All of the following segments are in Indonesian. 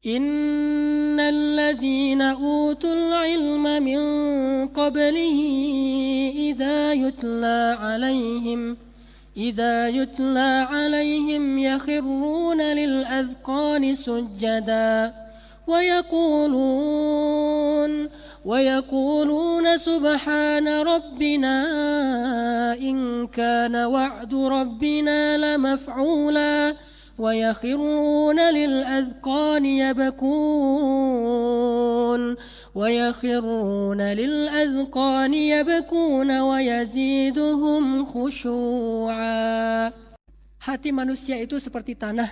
Innalladzina utul ilma min qablihi إذا يتلى عليهم يخرون للأذقان سجدا ويقولون سبحان ربنا إن كان وعد ربنا لمفعولا ويخرون للأذقان يبكون ويزيدهم خشوعا. Hati manusia itu seperti tanah.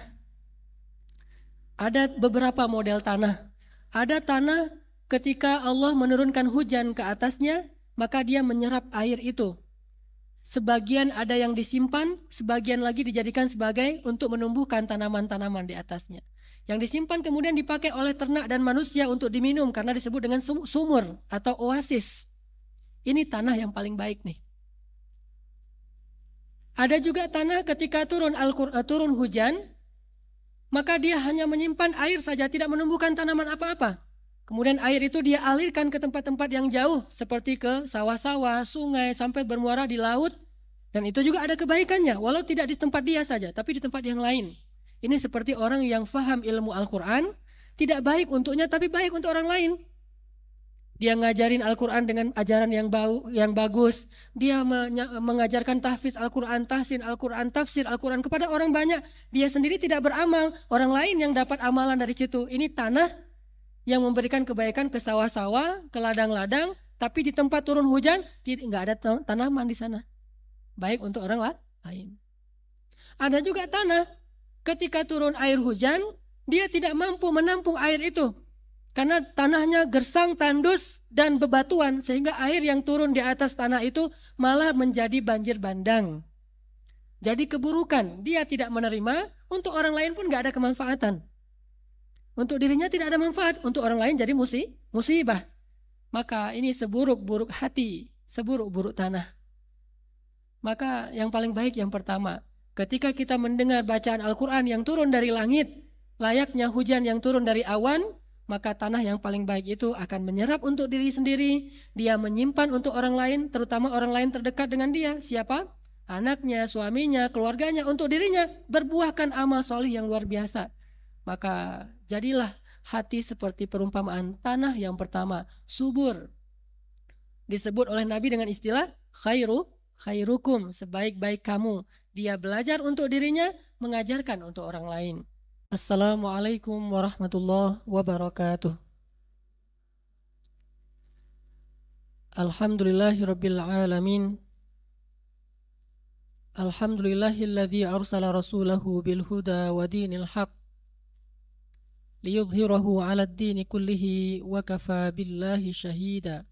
Ada beberapa model tanah. Ada tanah ketika Allah menurunkan hujan ke atasnya, maka dia menyerap air itu. Sebagian ada yang disimpan, sebagian lagi dijadikan sebagai untuk menumbuhkan tanaman-tanaman di atasnya. Yang disimpan kemudian dipakai oleh ternak dan manusia untuk diminum karena disebut dengan sumur atau oasis. Ini tanah yang paling baik nih. Ada juga tanah ketika turun hujan, maka dia hanya menyimpan air saja, tidak menumbuhkan tanaman apa-apa. Kemudian air itu dia alirkan ke tempat-tempat yang jauh, seperti ke sawah-sawah, sungai, sampai bermuara di laut. Dan itu juga ada kebaikannya, walau tidak di tempat dia saja, tapi di tempat yang lain. Ini seperti orang yang faham ilmu Al-Quran, tidak baik untuknya, tapi baik untuk orang lain. Dia ngajarin Al-Quran dengan ajaran yang bagus. Dia mengajarkan tahfiz Al-Quran, tahsin Al-Quran, tafsir Al-Quran kepada orang banyak. Dia sendiri tidak beramal, orang lain yang dapat amalan dari situ. Ini tanah yang memberikan kebaikan ke sawah-sawah, ke ladang-ladang, tapi di tempat turun hujan nggak ada tanaman di sana. Baik untuk orang lain. Ada juga tanah ketika turun air hujan, dia tidak mampu menampung air itu. Karena tanahnya gersang, tandus, dan bebatuan, sehingga air yang turun di atas tanah itu malah menjadi banjir bandang. Jadi keburukan, dia tidak menerima, untuk orang lain pun gak ada kemanfaatan. Untuk dirinya tidak ada manfaat, untuk orang lain jadi musibah. Maka ini seburuk-buruk hati, seburuk-buruk tanah. Maka yang paling baik yang pertama, ketika kita mendengar bacaan Al-Quran yang turun dari langit, layaknya hujan yang turun dari awan, maka tanah yang paling baik itu akan menyerap untuk diri sendiri, dia menyimpan untuk orang lain, terutama orang lain terdekat dengan dia. Siapa? Anaknya, suaminya, keluarganya, untuk dirinya berbuahkan amal solih yang luar biasa. Maka jadilah hati seperti perumpamaan tanah yang pertama, subur. Disebut oleh Nabi dengan istilah khairukum, sebaik-baik kamu. Dia belajar untuk dirinya, mengajarkan untuk orang lain. Assalamualaikum warahmatullahi wabarakatuh. Alhamdulillahirabbil alamin. Alhamdulillahilladzi arsala rasulahu bil huda wa dinil haq liyudhhirahu 'alad dini kullihi wa kafa billahi shahida.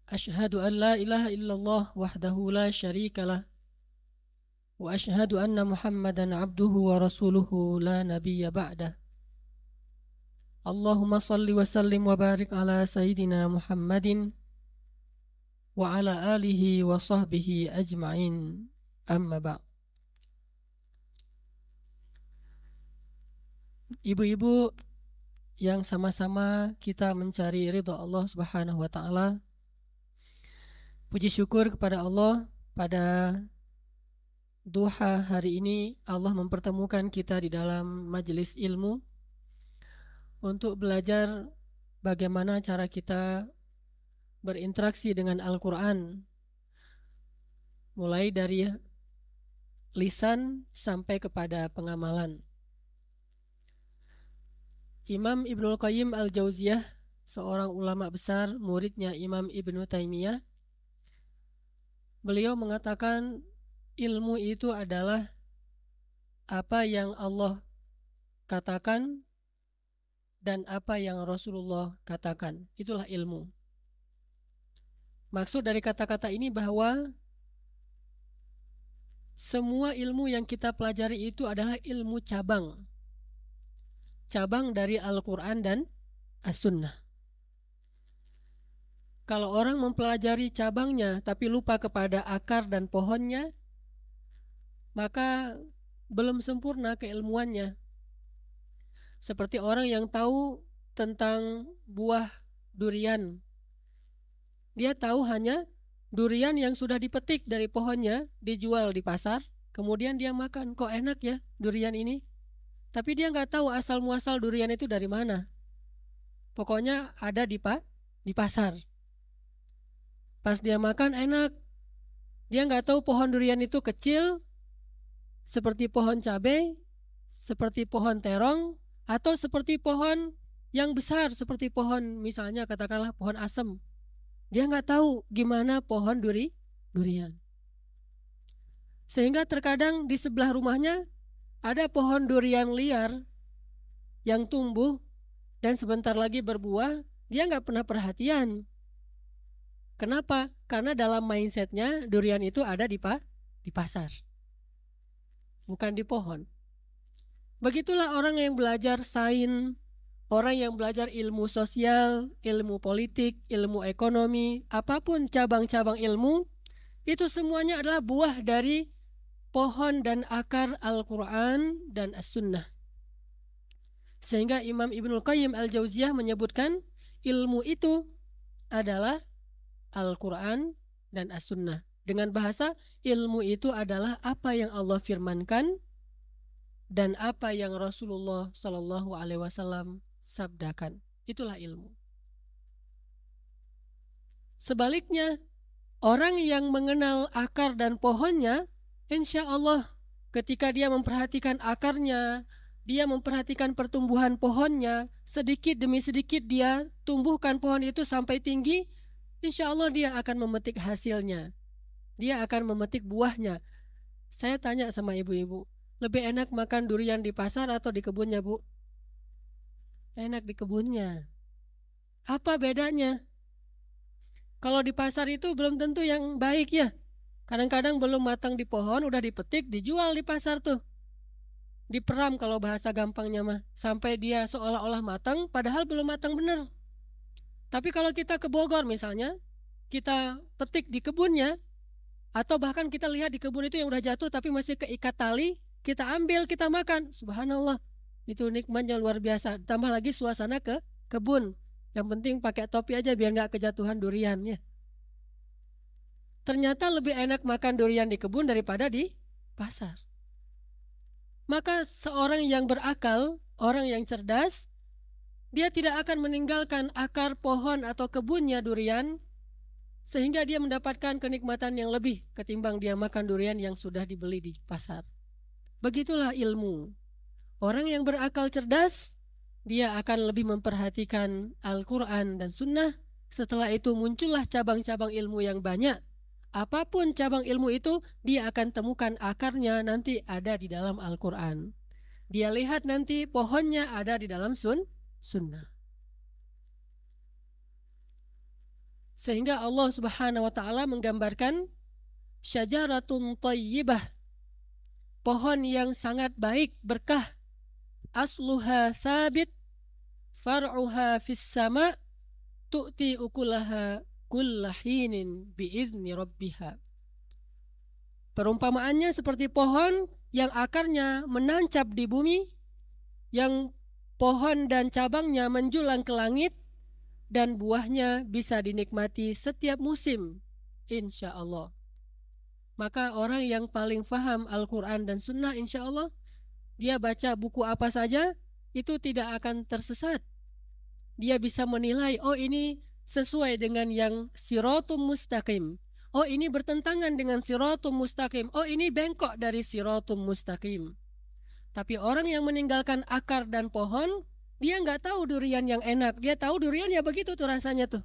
Asyhadu an la ilaha illallah wahdahu la syarika lah. Wa asyhadu anna Muhammadan abduhu wa rasuluhu la nabiyya ba'dah. Allahumma salli wa sallim wa barik ala sayyidina Muhammadin wa ala alihi wa sahbihi ajma'in. Amma ba'd. Ibu-ibu yang sama-sama kita mencari ridha Allah Subhanahu wa taala. Puji syukur kepada Allah, pada duha hari ini Allah mempertemukan kita di dalam majelis ilmu untuk belajar bagaimana cara kita berinteraksi dengan Al-Quran, mulai dari lisan sampai kepada pengamalan. Imam Ibnul Qayyim Al-Jauziyah, seorang ulama besar, muridnya Imam Ibnu Taimiyah, beliau mengatakan ilmu itu adalah apa yang Allah katakan dan apa yang Rasulullah katakan. Itulah ilmu. Maksud dari kata-kata ini bahwa semua ilmu yang kita pelajari itu adalah ilmu cabang. Cabang dari Al-Quran dan As-Sunnah. Kalau orang mempelajari cabangnya tapi lupa kepada akar dan pohonnya, maka belum sempurna keilmuannya. Seperti orang yang tahu tentang buah durian. Dia tahu hanya durian yang sudah dipetik dari pohonnya, dijual di pasar. Kemudian dia makan, kok enak ya durian ini. Tapi dia nggak tahu asal muasal durian itu dari mana. Pokoknya ada di pasar. Pas dia makan enak. Dia nggak tahu pohon durian itu kecil, seperti pohon cabai, seperti pohon terong, atau seperti pohon yang besar, seperti pohon misalnya katakanlah pohon asem. Dia nggak tahu gimana pohon durian. Sehingga terkadang di sebelah rumahnya ada pohon durian liar yang tumbuh dan sebentar lagi berbuah, dia nggak pernah perhatian. Kenapa? Karena dalam mindsetnya durian itu ada di pasar, bukan di pohon. Begitulah orang yang belajar sains, orang yang belajar ilmu sosial, ilmu politik, ilmu ekonomi, apapun cabang-cabang ilmu, itu semuanya adalah buah dari pohon dan akar Al-Quran dan As-Sunnah. Sehingga Imam Ibnul Qayyim Al-Jauziyah menyebutkan ilmu itu adalah Al-Quran dan As-Sunnah. Dengan bahasa, ilmu itu adalah apa yang Allah firmankan dan apa yang Rasulullah Shallallahu Alaihi Wasallam sabdakan. Itulah ilmu. Sebaliknya, orang yang mengenal akar dan pohonnya, insya Allah ketika dia memperhatikan akarnya, dia memperhatikan pertumbuhan pohonnya, sedikit demi sedikit dia tumbuhkan pohon itu sampai tinggi, insya Allah dia akan memetik hasilnya. Dia akan memetik buahnya. Saya tanya sama ibu-ibu, lebih enak makan durian di pasar atau di kebunnya, Bu? Enak di kebunnya. Apa bedanya? Kalau di pasar itu belum tentu yang baik ya. Kadang-kadang belum matang di pohon, udah dipetik, dijual di pasar tuh. Diperam kalau bahasa gampangnya mah. Sampai dia seolah-olah matang, padahal belum matang benar. Tapi kalau kita ke Bogor misalnya, kita petik di kebunnya, atau bahkan kita lihat di kebun itu yang udah jatuh tapi masih keikat tali, kita ambil, kita makan. Subhanallah, itu nikmatnya luar biasa. Tambah lagi suasana ke kebun. Yang penting pakai topi aja biar nggak kejatuhan durian ya. Ternyata lebih enak makan durian di kebun daripada di pasar. Maka seorang yang berakal, orang yang cerdas, dia tidak akan meninggalkan akar pohon atau kebunnya durian sehingga dia mendapatkan kenikmatan yang lebih ketimbang dia makan durian yang sudah dibeli di pasar. Begitulah ilmu. Orang yang berakal cerdas, dia akan lebih memperhatikan Al-Quran dan Sunnah. Setelah itu muncullah cabang-cabang ilmu yang banyak. Apapun cabang ilmu itu, dia akan temukan akarnya nanti ada di dalam Al-Quran. Dia lihat nanti pohonnya ada di dalam Sunnah. Sehingga Allah Subhanahu wa Ta'ala menggambarkan syajaratun thayyibah, pohon yang sangat baik, berkah, asluha sabit, far'uha fis sama, tu'ti ukulaha kullahinin biizni rabbiha. Perumpamaannya seperti pohon yang akarnya menancap di bumi, yang pohon dan cabangnya menjulang ke langit, dan buahnya bisa dinikmati setiap musim, insya Allah. Maka orang yang paling faham Al-Quran dan Sunnah, insya Allah, dia baca buku apa saja, itu tidak akan tersesat. Dia bisa menilai, oh ini sesuai dengan yang siratum mustaqim. Oh ini bertentangan dengan siratum mustaqim. Oh ini bengkok dari siratum mustaqim. Tapi orang yang meninggalkan akar dan pohon, dia nggak tahu durian yang enak. Dia tahu durian ya begitu tuh rasanya tuh.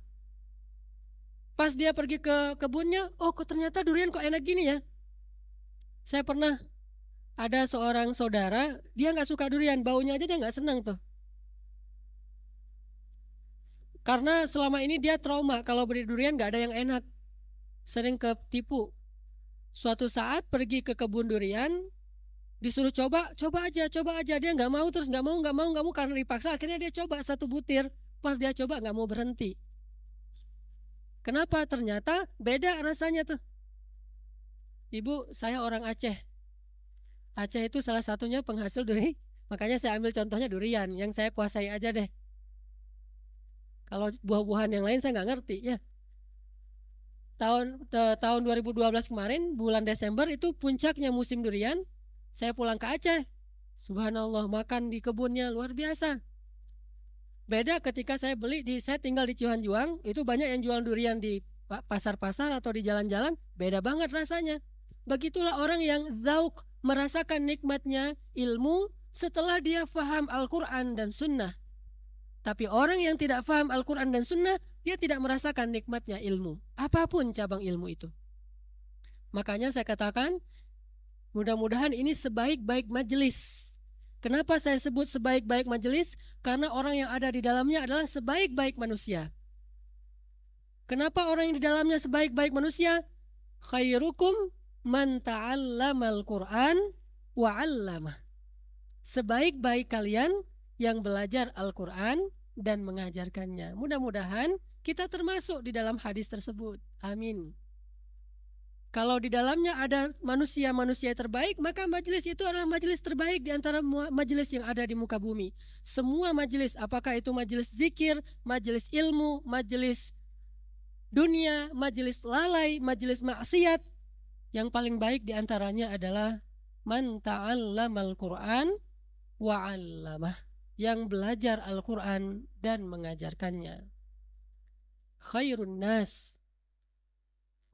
Pas dia pergi ke kebunnya, oh kok ternyata durian kok enak gini ya. Saya pernah ada seorang saudara, dia nggak suka durian, baunya aja dia nggak senang tuh. Karena selama ini dia trauma, kalau beli durian nggak ada yang enak, sering ketipu. Suatu saat pergi ke kebun durian, disuruh coba aja, dia nggak mau, terus nggak mau, karena dipaksa, akhirnya dia coba satu butir, pas dia coba nggak mau berhenti. Kenapa? Ternyata beda rasanya tuh. Ibu, saya orang Aceh. Aceh itu salah satunya penghasil Makanya saya ambil contohnya durian, yang saya kuasai aja deh. Kalau buah-buahan yang lain saya nggak ngerti ya. Tahun 2012 kemarin, bulan Desember itu puncaknya musim durian. Saya pulang ke Aceh. Subhanallah, makan di kebunnya luar biasa. Beda ketika saya tinggal di Cihanjuang, itu banyak yang jual durian di pasar-pasar atau di jalan-jalan, beda banget rasanya. Begitulah orang yang zauk, merasakan nikmatnya ilmu setelah dia faham Al-Quran dan Sunnah. Tapi orang yang tidak faham Al-Quran dan Sunnah, dia tidak merasakan nikmatnya ilmu, apapun cabang ilmu itu. Makanya saya katakan, mudah-mudahan ini sebaik-baik majelis. Kenapa saya sebut sebaik-baik majelis? Karena orang yang ada di dalamnya adalah sebaik-baik manusia. Kenapa orang yang di dalamnya sebaik-baik manusia? Khairukum man ta'allamal Qur'an wa 'allamah. Sebaik-baik kalian yang belajar Al-Quran dan mengajarkannya. Mudah-mudahan kita termasuk di dalam hadis tersebut. Amin. Kalau di dalamnya ada manusia-manusia terbaik, maka majelis itu adalah majelis terbaik di antara majelis yang ada di muka bumi. Semua majelis, apakah itu majelis zikir, majelis ilmu, majelis dunia, majelis lalai, majelis maksiat, yang paling baik di antaranya adalah man ta'allamal Qur'an wa 'allamah, yang belajar Al-Quran dan mengajarkannya. Khairun nas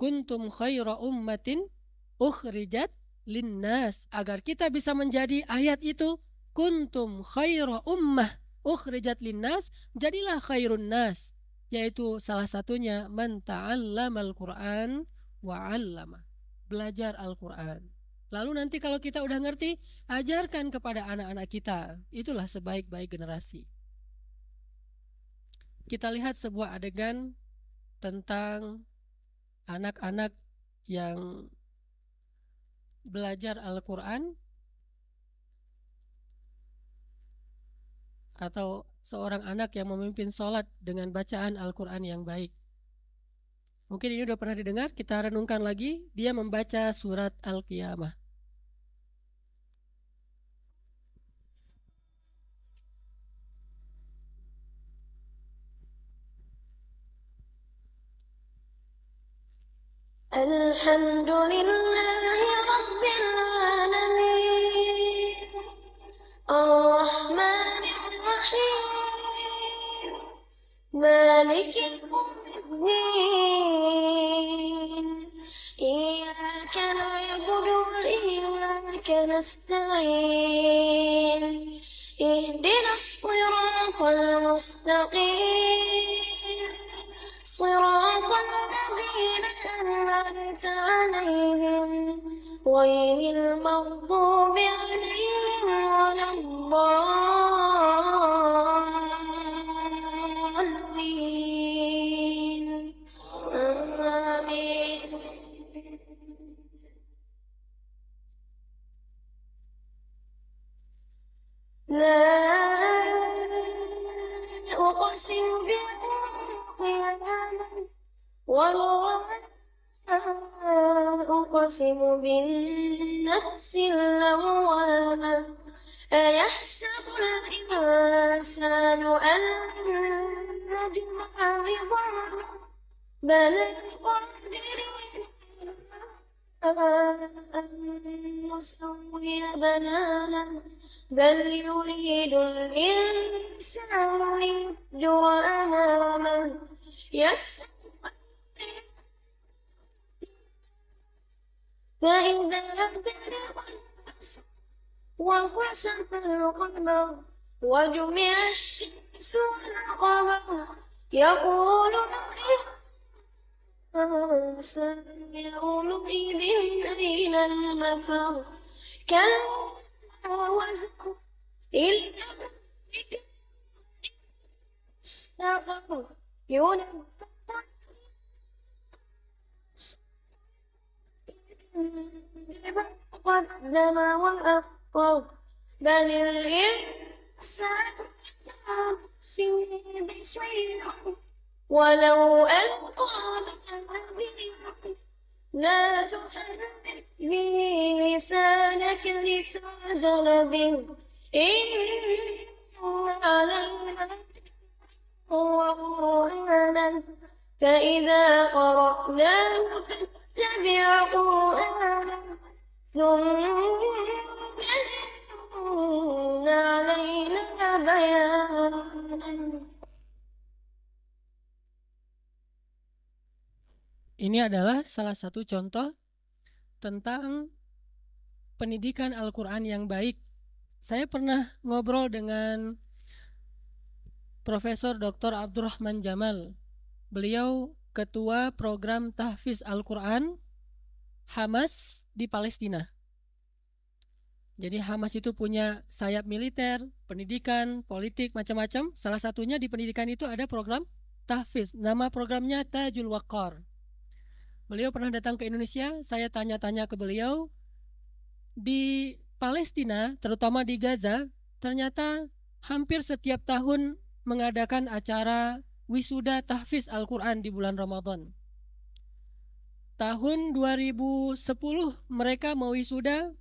kuntum khaira ummatin ukhrijat linnas. Agar kita bisa menjadi ayat itu, kuntum khaira ummah ukhrijat linnas, jadilah khairun nas, yaitu salah satunya man ta'allamal Qur'an wa 'allama, belajar Al-Quran. Lalu nanti kalau kita udah ngerti, ajarkan kepada anak-anak kita. Itulah sebaik-baik generasi. Kita lihat sebuah adegan tentang anak-anak yang belajar Al-Quran atau seorang anak yang memimpin sholat dengan bacaan Al-Quran yang baik. Mungkin ini udah pernah didengar, kita renungkan lagi. Dia membaca surat Al-Qiyamah. Alhamdulillahi Rabbil Alamin, Ar-Rahmanir Rahim, Malikil Yawmiddin, Iyyaka na'budu wa iyyaka nasta'in, Ihdinas siratal mustaqim, صراط الذين أنعمت عليهم غير المغضوب عليهم ولا الضالين آمين. لا أقسم ولا أقسم بالنفس اللوامة أيحسب الإنسان أن نجمع عظامه بلى قادرين أن نسوي بنانه بل يريد الإنسان ليفجر أمامه يسأل فإذا برق البصر وخسف القمر وجمع الشمس والقمر يقول الإنسان يومئذ أين المفر كلا وزر إلى ربك استقر ينبأ قدم وأخر بل الإنسان نفسه بصيرة ولو ألقى معاذيره لا تحرك به لسانك لتعجل به إن علينا قرآنا فإذا قرأناه فاتبع قرآنا ثم إن علينا بيانا. Ini adalah salah satu contoh tentang pendidikan Al-Quran yang baik. Saya pernah ngobrol dengan Profesor Dr. Abdurrahman Jamal. Beliau ketua program tahfiz Al-Quran Hamas di Palestina. Jadi Hamas itu punya sayap militer, pendidikan, politik, macam-macam. Salah satunya di pendidikan itu ada program tahfiz. Nama programnya Tajul Waqar. Beliau pernah datang ke Indonesia, saya tanya-tanya ke beliau. Di Palestina, terutama di Gaza, ternyata hampir setiap tahun mengadakan acara wisuda tahfiz Al-Quran di bulan Ramadan. Tahun 2010 mereka mewisuda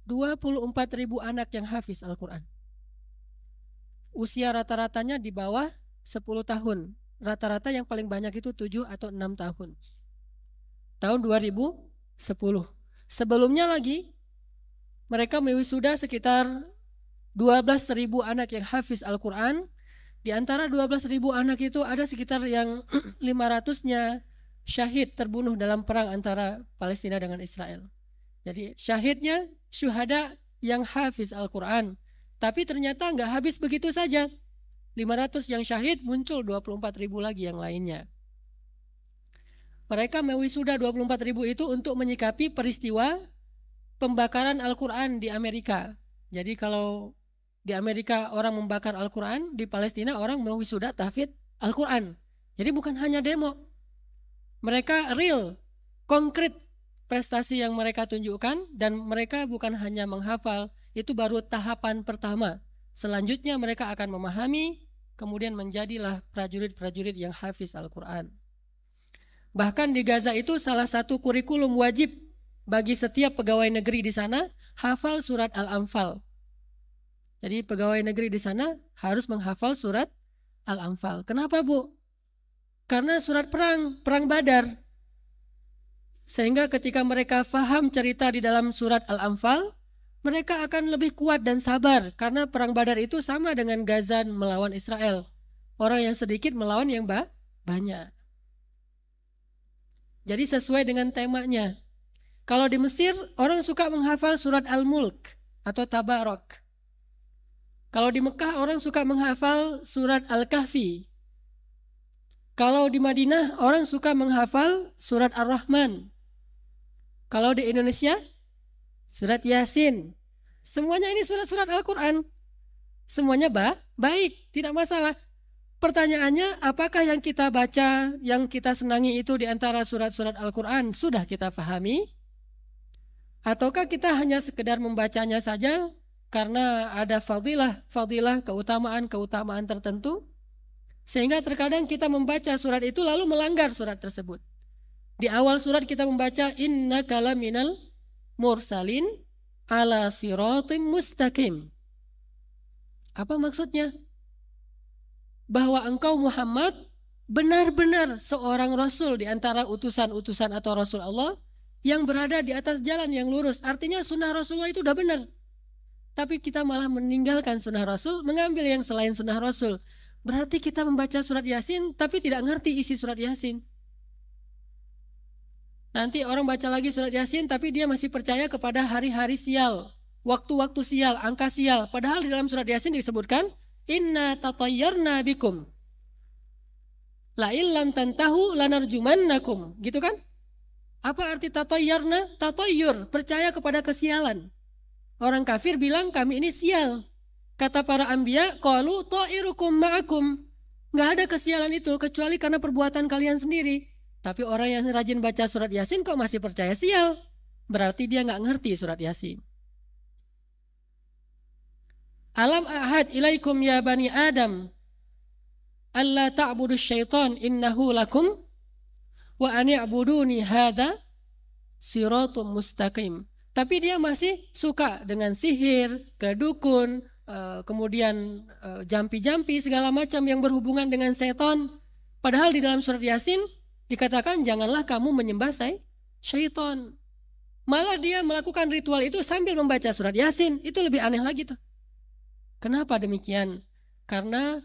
24.000 anak yang hafiz Al-Quran. Usia rata-ratanya di bawah 10 tahun. Rata-rata yang paling banyak itu 7 atau 6 tahun. Tahun 2010. Sebelumnya lagi, mereka mewisuda sekitar 12.000 anak yang hafiz Al-Quran. Di antara 12.000 anak itu ada sekitar yang 500-nya syahid terbunuh dalam perang antara Palestina dengan Israel. Jadi syahidnya syuhada yang hafiz Al-Quran. Tapi ternyata nggak habis begitu saja. 500 yang syahid, muncul 24.000 lagi yang lainnya. Mereka mewisuda 24.000 itu untuk menyikapi peristiwa pembakaran Al-Quran di Amerika. Jadi kalau di Amerika orang membakar Al-Quran, di Palestina orang mewisuda tahfidz Al-Quran. Jadi bukan hanya demo. Mereka real, konkret prestasi yang mereka tunjukkan, dan mereka bukan hanya menghafal, itu baru tahapan pertama. Selanjutnya mereka akan memahami, kemudian menjadilah prajurit-prajurit yang hafiz Al-Quran. Bahkan di Gaza itu salah satu kurikulum wajib bagi setiap pegawai negeri di sana, hafal surat Al-Anfal. Jadi pegawai negeri di sana harus menghafal surat Al-Anfal. Kenapa, Bu? Karena surat perang Badar. Sehingga ketika mereka faham cerita di dalam surat Al-Anfal, mereka akan lebih kuat dan sabar. Karena perang Badar itu sama dengan Ghazan melawan Israel. Orang yang sedikit melawan yang banyak. Jadi sesuai dengan temanya. Kalau di Mesir, orang suka menghafal surat Al-Mulk atau Tabarak. Kalau di Mekah, orang suka menghafal surat Al-Kahfi. Kalau di Madinah, orang suka menghafal surat Ar-Rahman. Kalau di Indonesia, surat Yasin. Semuanya ini surat-surat Al-Quran. Semuanya baik, tidak masalah. Pertanyaannya, apakah yang kita baca, yang kita senangi itu di antara surat-surat Al-Quran sudah kita fahami? Ataukah kita hanya sekedar membacanya saja karena ada fadilah, keutamaan tertentu? Sehingga terkadang kita membaca surat itu lalu melanggar surat tersebut. Di awal surat kita membaca innaka laminal mursalin ala siratim mustaqim. Apa maksudnya? Bahwa engkau Muhammad benar-benar seorang rasul di antara utusan-utusan atau rasul Allah yang berada di atas jalan yang lurus. Artinya sunnah Rasulullah itu udah benar. Tapi kita malah meninggalkan sunnah Rasul, mengambil yang selain sunnah Rasul. Berarti kita membaca surat Yasin tapi tidak ngerti isi surat Yasin. Nanti orang baca lagi surat Yasin tapi dia masih percaya kepada hari-hari sial, waktu-waktu sial, angka sial. Padahal di dalam surat Yasin disebutkan inna tatayyarna bikum la illam tantahu lanarjumannakum. Gitu kan? Apa arti tatayyarna? Tatayyur, percaya kepada kesialan. Orang kafir bilang kami ini sial. Kata para anbiya, qalu ta'irukum ma'akum. Nggak ada kesialan itu kecuali karena perbuatan kalian sendiri. Tapi orang yang rajin baca surat Yasin kok masih percaya sial? Berarti dia nggak ngerti surat Yasin. Alam ahad ilaikum ya bani Adam alla ta'budu syaitan innahu lakum wa ani'buduni hadha siratum mustaqim. Tapi dia masih suka dengan sihir, ke dukun, kemudian jampi-jampi segala macam yang berhubungan dengan setan. Padahal di dalam surat Yasin dikatakan janganlah kamu menyembah syaitan. Malah dia melakukan ritual itu sambil membaca surat Yasin. Itu lebih aneh lagi tuh. Kenapa demikian? Karena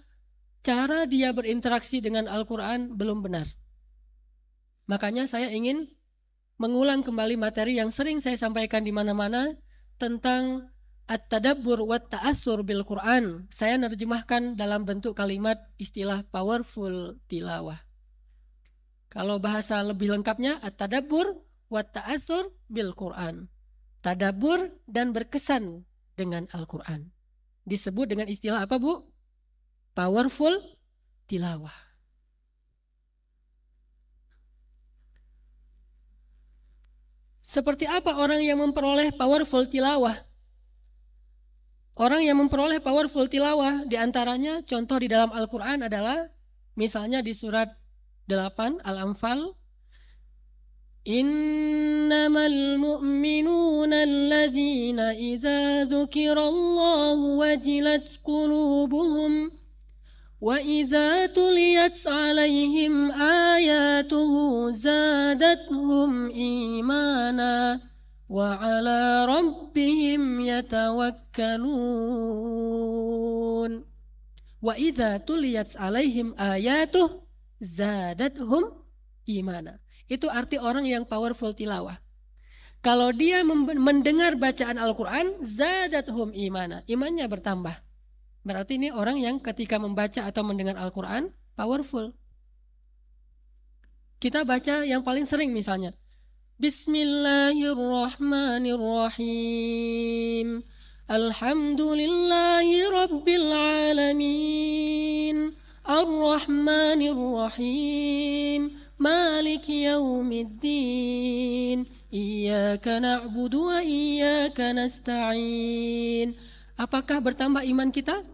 cara dia berinteraksi dengan Al-Quran belum benar. Makanya saya ingin mengulang kembali materi yang sering saya sampaikan di mana-mana tentang at-tadabbur wa ta'assur bil Quran. Saya nerjemahkan dalam bentuk kalimat istilah powerful tilawah. Kalau bahasa lebih lengkapnya at-tadabbur wa ta'assur bil Quran. Tadabbur dan berkesan dengan Al-Quran. Disebut dengan istilah apa, Bu? Powerful tilawah. Seperti apa orang yang memperoleh powerful tilawah? Orang yang memperoleh powerful tilawah diantaranya contoh di dalam Al-Quran adalah misalnya di surat 8 Al-Anfal, Innamal mu'minuna alladzina idza dzukirallahu wajilat qulubuhum wa idza tuliyat 'alaihim ayatuhu zadatuhum imana wa 'ala rabbihim yatawakkalun. Wa idza tuliyat 'alaihim ayatuhu zadatuhum imana. Itu arti orang yang powerful tilawah. Kalau dia mendengar bacaan Al-Quran, zadathum imana, imannya bertambah. Berarti ini orang yang ketika membaca atau mendengar Al-Quran, powerful. Kita baca yang paling sering misalnya, Bismillahirrahmanirrahim. Alhamdulillahi Rabbil Alamin. Ar-Rahmanir-Rahim. Maliki yaumiddin. Iyyaka na'budu wa iyyaka nasta'in. Apakah bertambah iman kita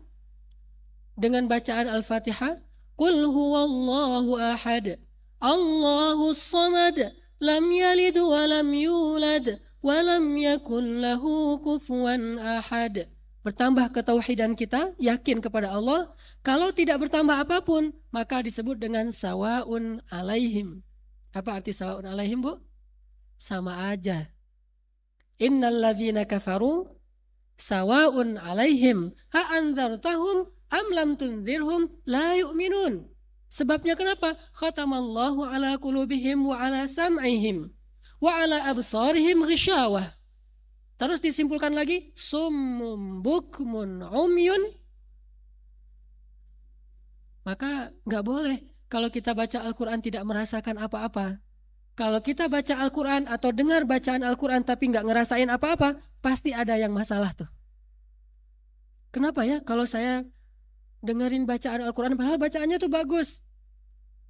dengan bacaan Al-Fatihah? Qul huwallahu ahad. Allahus samad. Lam yalid wa lam yulad wa lam yakul lahu kufuwan ahad. Bertambah ketauhidan kita, yakin kepada Allah. Kalau tidak bertambah apapun, maka disebut dengan sawaun alaihim. Apa arti sawaun alaihim, Bu? Sama aja. Innal ladzina kafaru sawaun alaihim a anzartahum am lam tunzirhum la yu'minun. Sebabnya kenapa? Khatamallahu ala qulubihim wa ala sam'ihim wa ala absarihim ghishawah. Terus disimpulkan lagi, summum bukmun umyun. Maka nggak boleh kalau kita baca Al-Quran tidak merasakan apa-apa. Kalau kita baca Al-Quran atau dengar bacaan Al-Quran tapi nggak ngerasain apa-apa, pasti ada yang masalah tuh. Kenapa ya? Kalau saya dengerin bacaan Al-Quran, padahal bacaannya tuh bagus.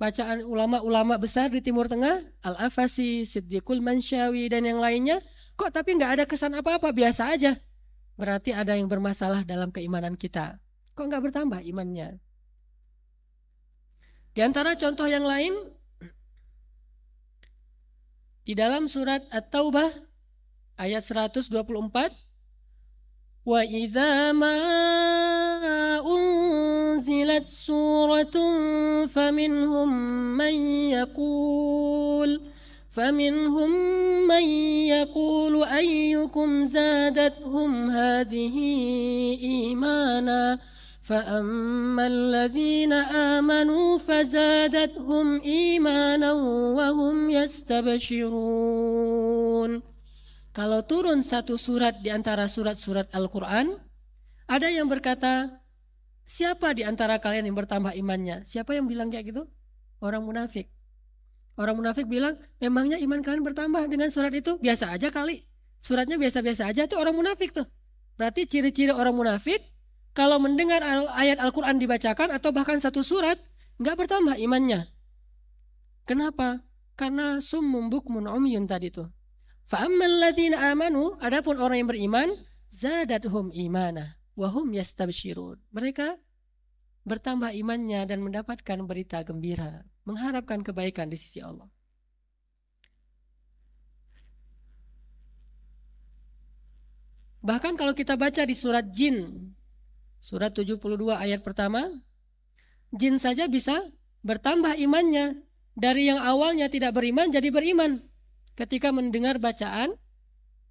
Bacaan ulama-ulama besar di Timur Tengah, Al-Afasi, Siddiqul Manshawi, dan yang lainnya, kok tapi nggak ada kesan apa-apa, biasa aja. Berarti ada yang bermasalah dalam keimanan kita. Kok nggak bertambah imannya? Di antara contoh yang lain, di dalam surat At-Taubah ayat 124, wa idza ma unzilat suratun faminhum man yaqulu ayyukum zadatuhum hadhihi imana فَأَمَّا الَّذِينَ آمَنُوا فَزَادَتْهُمْ إِيمَانًا وَهُمْ يَسْتَبْشِرُونَ. Kalau turun satu surat di antara surat-surat Al-Quran, ada yang berkata, siapa di antara kalian yang bertambah imannya? Siapa yang bilang kayak gitu? Orang munafik. Orang munafik bilang, memangnya iman kalian bertambah dengan surat itu? Biasa aja kali. Suratnya biasa-biasa aja, itu orang munafik tuh. Berarti ciri-ciri orang munafik, kalau mendengar ayat Al-Quran dibacakan atau bahkan satu surat, nggak bertambah imannya. Kenapa? Karena summum bukmun umyun tadi tuh. Fa'ammal ladzina amanu, adapun orang yang beriman, zadathum imana wahum yastabshirun. Mereka bertambah imannya dan mendapatkan berita gembira, mengharapkan kebaikan di sisi Allah. Bahkan kalau kita baca di surat Jin, surat 72 ayat pertama, jin saja bisa bertambah imannya. Dari yang awalnya tidak beriman jadi beriman ketika mendengar bacaan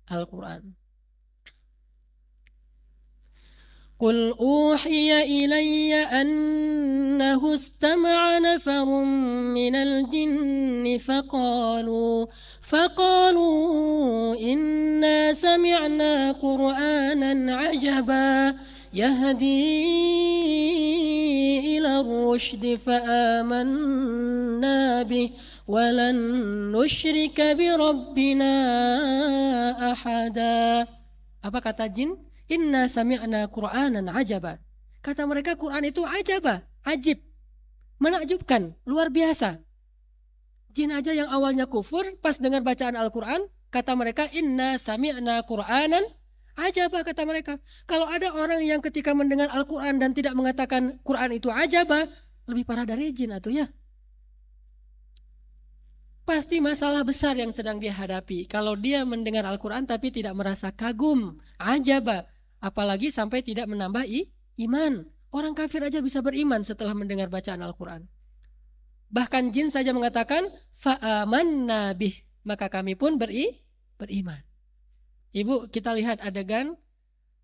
Al-Quran. Qul uhiya ilayya annahu istama'a nafarun minal jinni faqalu inna sami'na Qur'anan ajaba yahdi ila ar-rushdi fa'amanna bih walan nusyrika bi rabbina ahada. Apa kata jin? Inna sami'na Qur'anan ajaba. Kata mereka Quran itu ajaba, ajib, menakjubkan, luar biasa. Jin aja yang awalnya kufur pas dengar bacaan Al-Quran, kata mereka inna sami'na Qur'anan ajaba, kata mereka. Kalau ada orang yang ketika mendengar Al-Quran dan tidak mengatakan Quran itu ajaba, lebih parah dari jin atau ya. Pasti masalah besar yang sedang dia hadapi. Kalau dia mendengar Al-Quran tapi tidak merasa kagum, ajaba, apalagi sampai tidak menambah iman. Orang kafir aja bisa beriman setelah mendengar bacaan Al-Quran. Bahkan jin saja mengatakan fa'amanna bih, maka kami pun beriman. Ibu, kita lihat adegan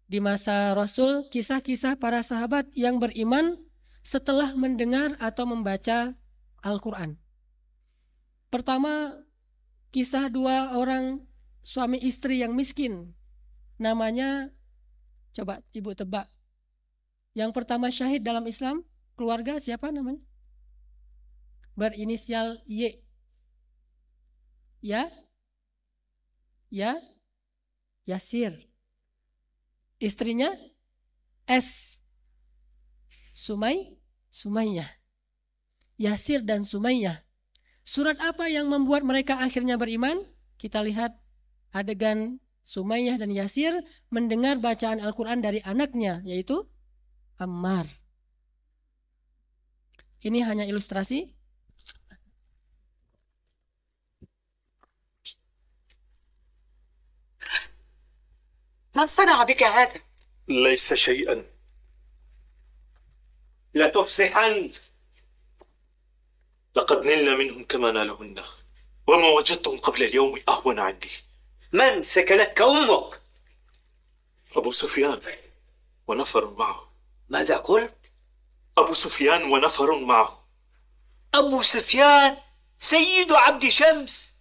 di masa Rasul, kisah-kisah para sahabat yang beriman setelah mendengar atau membaca Al-Quran. Pertama, kisah dua orang suami istri yang miskin. Namanya, coba ibu tebak. Yang pertama syahid dalam Islam, keluarga siapa namanya? Berinisial Y. Ya? Yasir. Istrinya S. Sumayyah. Yasir dan Sumayyah. Surat apa yang membuat mereka akhirnya beriman? Kita lihat adegan Sumayyah dan Yasir mendengar bacaan Al-Quran dari anaknya, yaitu Ammar. Ini hanya ilustrasi. من صنع بك هذا؟ ليس شيئا. لتفصحن. لقد نلنا منهم كما نالهن، وما وجدتهم قبل اليوم أهون عندي. من سكنتك أمك؟ أبو سفيان ونفر معه. ماذا قلت؟ أبو سفيان ونفر معه. أبو سفيان سيد عبد شمس،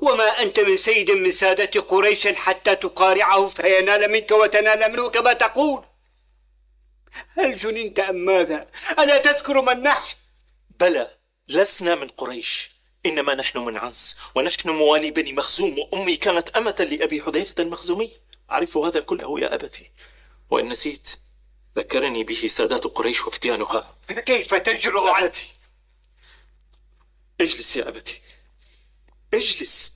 وما أنت من سيد من سادة قريش حتى تقارعه فينال منك وتنال منه كما تقول. هل جننت أم ماذا؟ ألا تذكر من نحن؟ بلى، لسنا من قريش، إنما نحن من عنس، ونحن موالي بني مخزوم، وأمي كانت أمة لأبي حذيفة المخزومي. أعرف هذا كله يا أبتي، وإن نسيت ذكرني به سادات قريش وفتيانها. كيف تجرؤ على أبتي، اجلس يا أبتي، اجلس.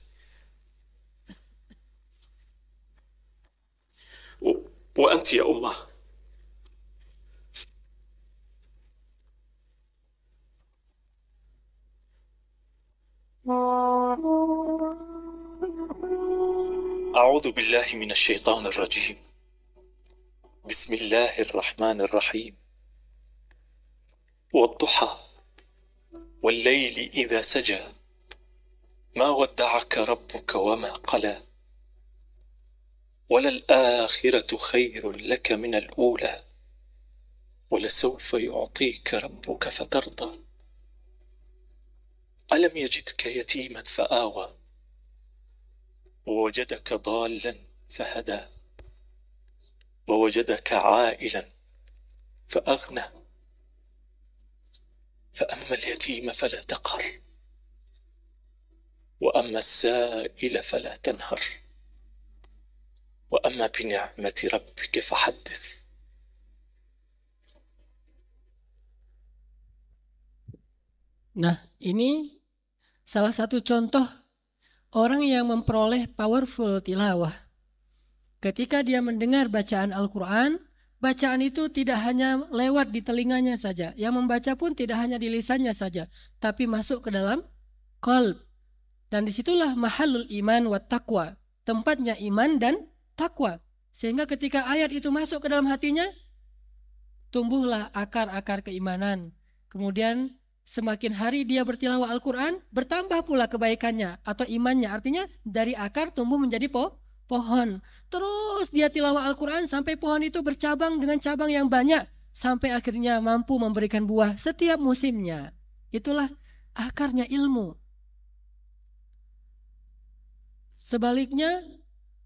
وأنت يا أمه، أعوذ بالله من الشيطان الرجيم. بسم الله الرحمن الرحيم. والضحى والليل إذا سجى ما ودعك ربك وما قلى وللآخرة خير لك من الأولى ولسوف يعطيك ربك فترضى ألم يجدك يتيما فآوى ووجدك ضالا فهدى ووجدك عائلا فأغنى فأما اليتيم فلا تقهر وأما السائل فلا تنهر وأما بنعمة ربك فحدث. Nah, ini salah satu contoh orang yang memperoleh powerful tilawah. Ketika dia mendengar bacaan Al-Quran, bacaan itu tidak hanya lewat di telinganya saja. Yang membaca pun tidak hanya di lisannya saja, tapi masuk ke dalam qalb. Dan disitulah mahallul iman wa taqwa, tempatnya iman dan takwa. Sehingga ketika ayat itu masuk ke dalam hatinya, tumbuhlah akar-akar keimanan. Kemudian semakin hari dia bertilawah Al-Quran, bertambah pula kebaikannya atau imannya. Artinya dari akar tumbuh menjadi pohon. Terus dia tilawah Al-Quran sampai pohon itu bercabang dengan cabang yang banyak. Sampai akhirnya mampu memberikan buah setiap musimnya. Itulah akarnya ilmu. Sebaliknya,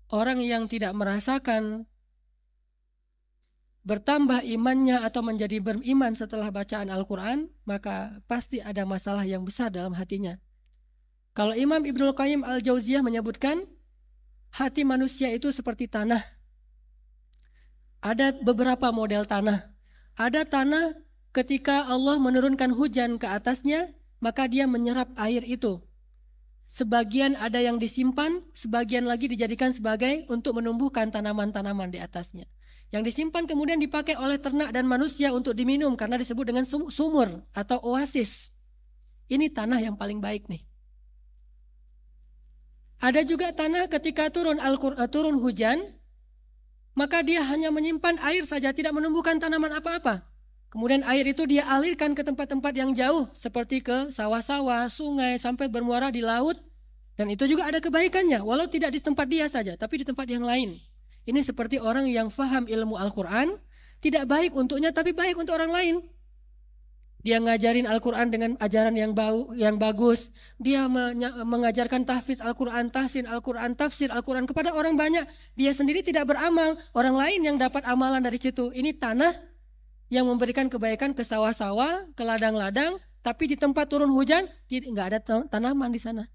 orang yang tidak merasakan bertambah imannya atau menjadi beriman setelah bacaan Al-Quran, maka pasti ada masalah yang besar dalam hatinya. Kalau Imam Ibnul Qayyim Al-Jauziyah menyebutkan, hati manusia itu seperti tanah. Ada beberapa model tanah. Ada tanah ketika Allah menurunkan hujan ke atasnya, maka dia menyerap air itu. Sebagian ada yang disimpan, sebagian lagi dijadikan sebagai untuk menumbuhkan tanaman-tanaman di atasnya. Yang disimpan kemudian dipakai oleh ternak dan manusia untuk diminum karena disebut dengan sumur atau oasis. Ini tanah yang paling baik nih. Ada juga tanah ketika turun hujan, maka dia hanya menyimpan air saja, tidak menumbuhkan tanaman apa-apa. Kemudian air itu dia alirkan ke tempat-tempat yang jauh, seperti ke sawah-sawah, sungai, sampai bermuara di laut. Dan itu juga ada kebaikannya, walau tidak di tempat dia saja, tapi di tempat yang lain. Ini seperti orang yang faham ilmu Al-Quran, tidak baik untuknya, tapi baik untuk orang lain. Dia ngajarin Al-Quran dengan ajaran yang bagus. Dia mengajarkan tahfiz Al-Quran, tahsin Al-Quran, tafsir Al-Quran kepada orang banyak. Dia sendiri tidak beramal, orang lain yang dapat amalan dari situ. Ini tanah yang memberikan kebaikan ke sawah-sawah, ke ladang-ladang, tapi di tempat turun hujan nggak ada tanaman di sana.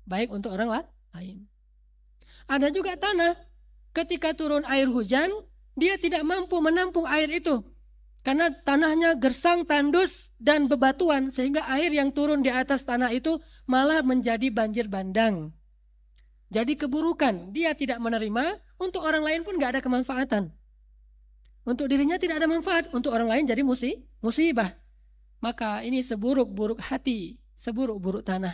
Baik untuk orang lain. Ada juga tanah ketika turun air hujan, dia tidak mampu menampung air itu karena tanahnya gersang, tandus dan bebatuan, sehingga air yang turun di atas tanah itu malah menjadi banjir bandang. Jadi keburukan, dia tidak menerima, untuk orang lain pun nggak ada kemanfaatan. Untuk dirinya tidak ada manfaat, untuk orang lain jadi musibah. Maka ini seburuk-buruk hati, seburuk-buruk tanah.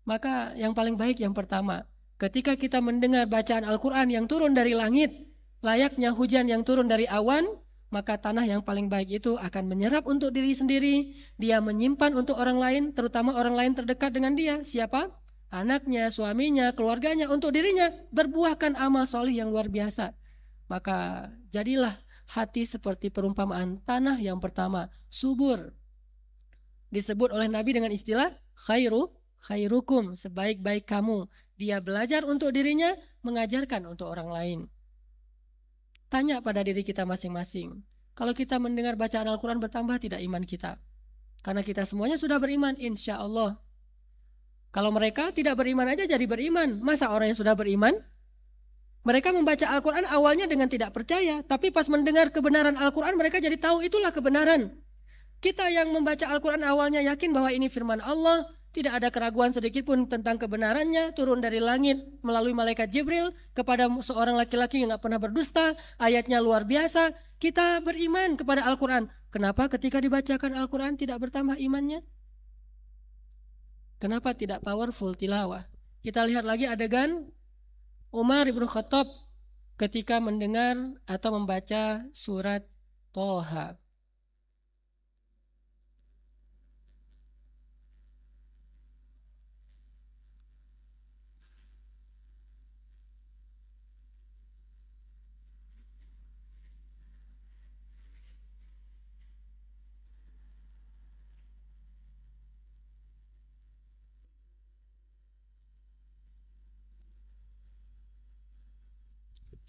Maka yang paling baik yang pertama, ketika kita mendengar bacaan Al-Quran yang turun dari langit, layaknya hujan yang turun dari awan, maka tanah yang paling baik itu akan menyerap untuk diri sendiri, dia menyimpan untuk orang lain, terutama orang lain terdekat dengan dia. Siapa? Anaknya, suaminya, keluarganya, untuk dirinya berbuahkan amal solih yang luar biasa. Maka jadilah hati seperti perumpamaan tanah yang pertama, subur. Disebut oleh Nabi dengan istilah khairukum, sebaik-baik kamu. Dia belajar untuk dirinya, mengajarkan untuk orang lain. Tanya pada diri kita masing-masing. Kalau kita mendengar bacaan Al-Quran, bertambah tidak iman kita? Karena kita semuanya sudah beriman, insya Allah. Kalau mereka tidak beriman aja jadi beriman. Masa orang yang sudah beriman? Mereka membaca Al-Quran awalnya dengan tidak percaya, tapi pas mendengar kebenaran Al-Quran mereka jadi tahu itulah kebenaran. Kita yang membaca Al-Quran awalnya yakin bahwa ini firman Allah, tidak ada keraguan sedikit pun tentang kebenarannya, turun dari langit melalui malaikat Jibril kepada seorang laki-laki yang gak pernah berdusta, ayatnya luar biasa. Kita beriman kepada Al-Quran. Kenapa ketika dibacakan Al-Quran tidak bertambah imannya? Kenapa tidak powerful tilawah? Kita lihat lagi adegan Umar ibn Khattab ketika mendengar atau membaca surat Toha.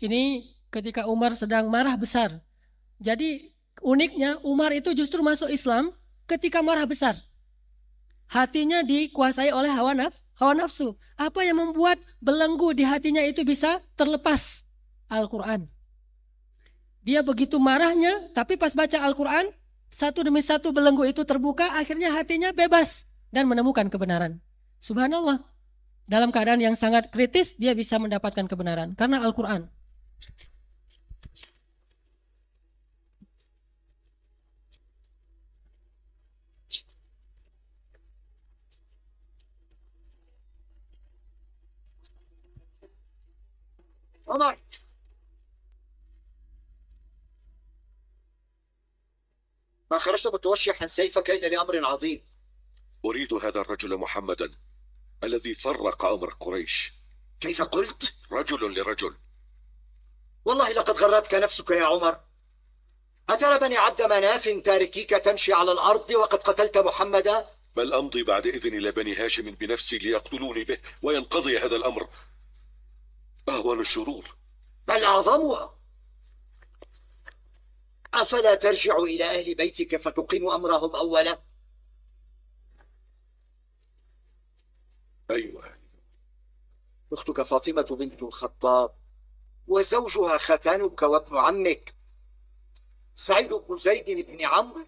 Ini ketika Umar sedang marah besar. Jadi uniknya Umar itu justru masuk Islam ketika marah besar. Hatinya dikuasai oleh hawa nafsu. Apa yang membuat belenggu di hatinya itu bisa terlepas? Al-Quran. Dia begitu marahnya, tapi pas baca Al-Quran, satu demi satu belenggu itu terbuka, akhirnya hatinya bebas dan menemukan kebenaran. Subhanallah. Dalam keadaan yang sangat kritis, dia bisa mendapatkan kebenaran karena Al-Quran. عمر خرجت متوشحا سيفك إلا لأمر عظيم. أريد هذا الرجل محمدا الذي فرق أمر قريش. كيف قلت؟ رجل لرجل. والله لقد غرتك نفسك يا عمر. أترى بني عبد مناف تاركيك تمشي على الأرض وقد قتلت محمدا؟ بل أمضي بعد إذن إلى بني هاشم بنفسي ليقتلوني به وينقضي هذا الأمر. أهون الشرور بل أعظمها. أفلا ترجع إلى أهل بيتك فتقيم أمرهم أولا؟ أيوة. أختك فاطمة بنت الخطاب وزوجها ختانك وابن عمك سعيد بن زيد بن عمرو،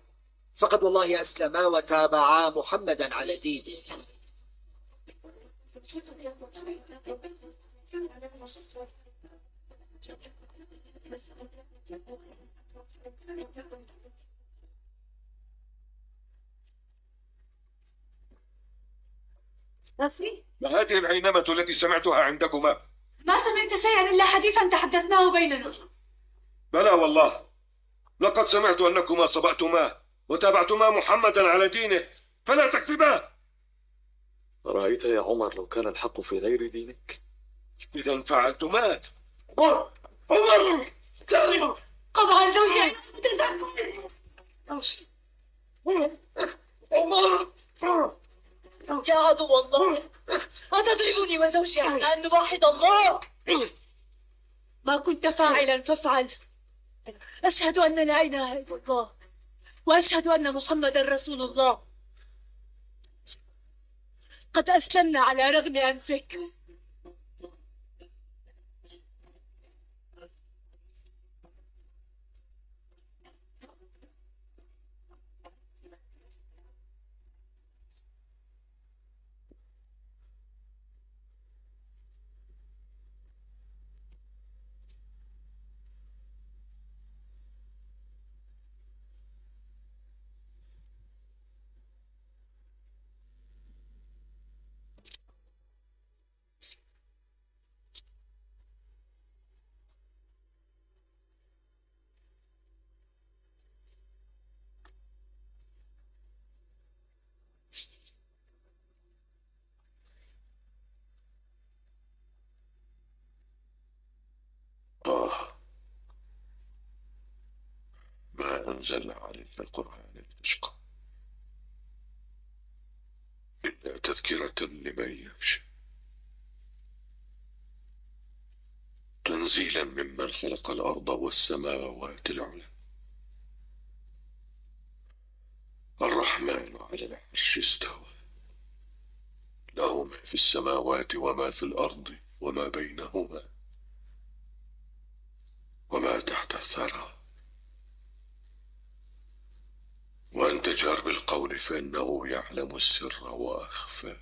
فقد والله أسلما وتابعا محمدا على دينه. نصري؟ ما هذه العينمة التي سمعتها عندكما؟ ما سمعت شيئا إلا حديثا تحدثناه بيننا. بلى والله، لقد سمعت أنكما صبأتما وتابعتما محمدا على دينه، فلا تكذبا. رأيت يا عمر لو كان الحق في غير دينك؟ إذا فعلتما. قضى عن زوجي. يا عدو الله، أتضربني وزوجي على أن نوحد الله؟ ما كنت فاعلا فافعل. أشهد أن لا إله إلا الله وأشهد أن محمدا رسول الله. قد أسلمنا على رغم أنفك. ما أنزلنا عليك القرآن لتشقى إلا تذكرة لمن يخشى، تنزيلا ممن خلق الأرض والسماوات العلى. الرحمن على العرش استوى، له ما في السماوات وما في الأرض وما بينهما وما تحت الثرى. وأن تجهر بالقول فإنه يعلم السر وأخفى.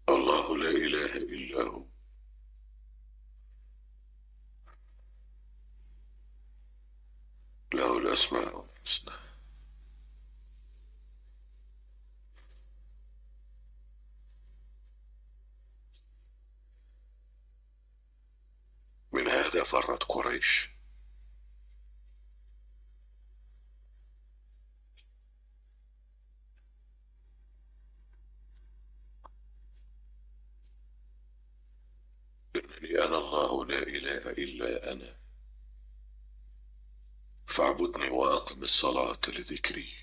الله لا إله إلا هو، له الأسماء الحسنى. من هذا فرت قريش. إنني أنا الله لا إله إلا أنا، فاعبدني وأقم الصلاة لذكري.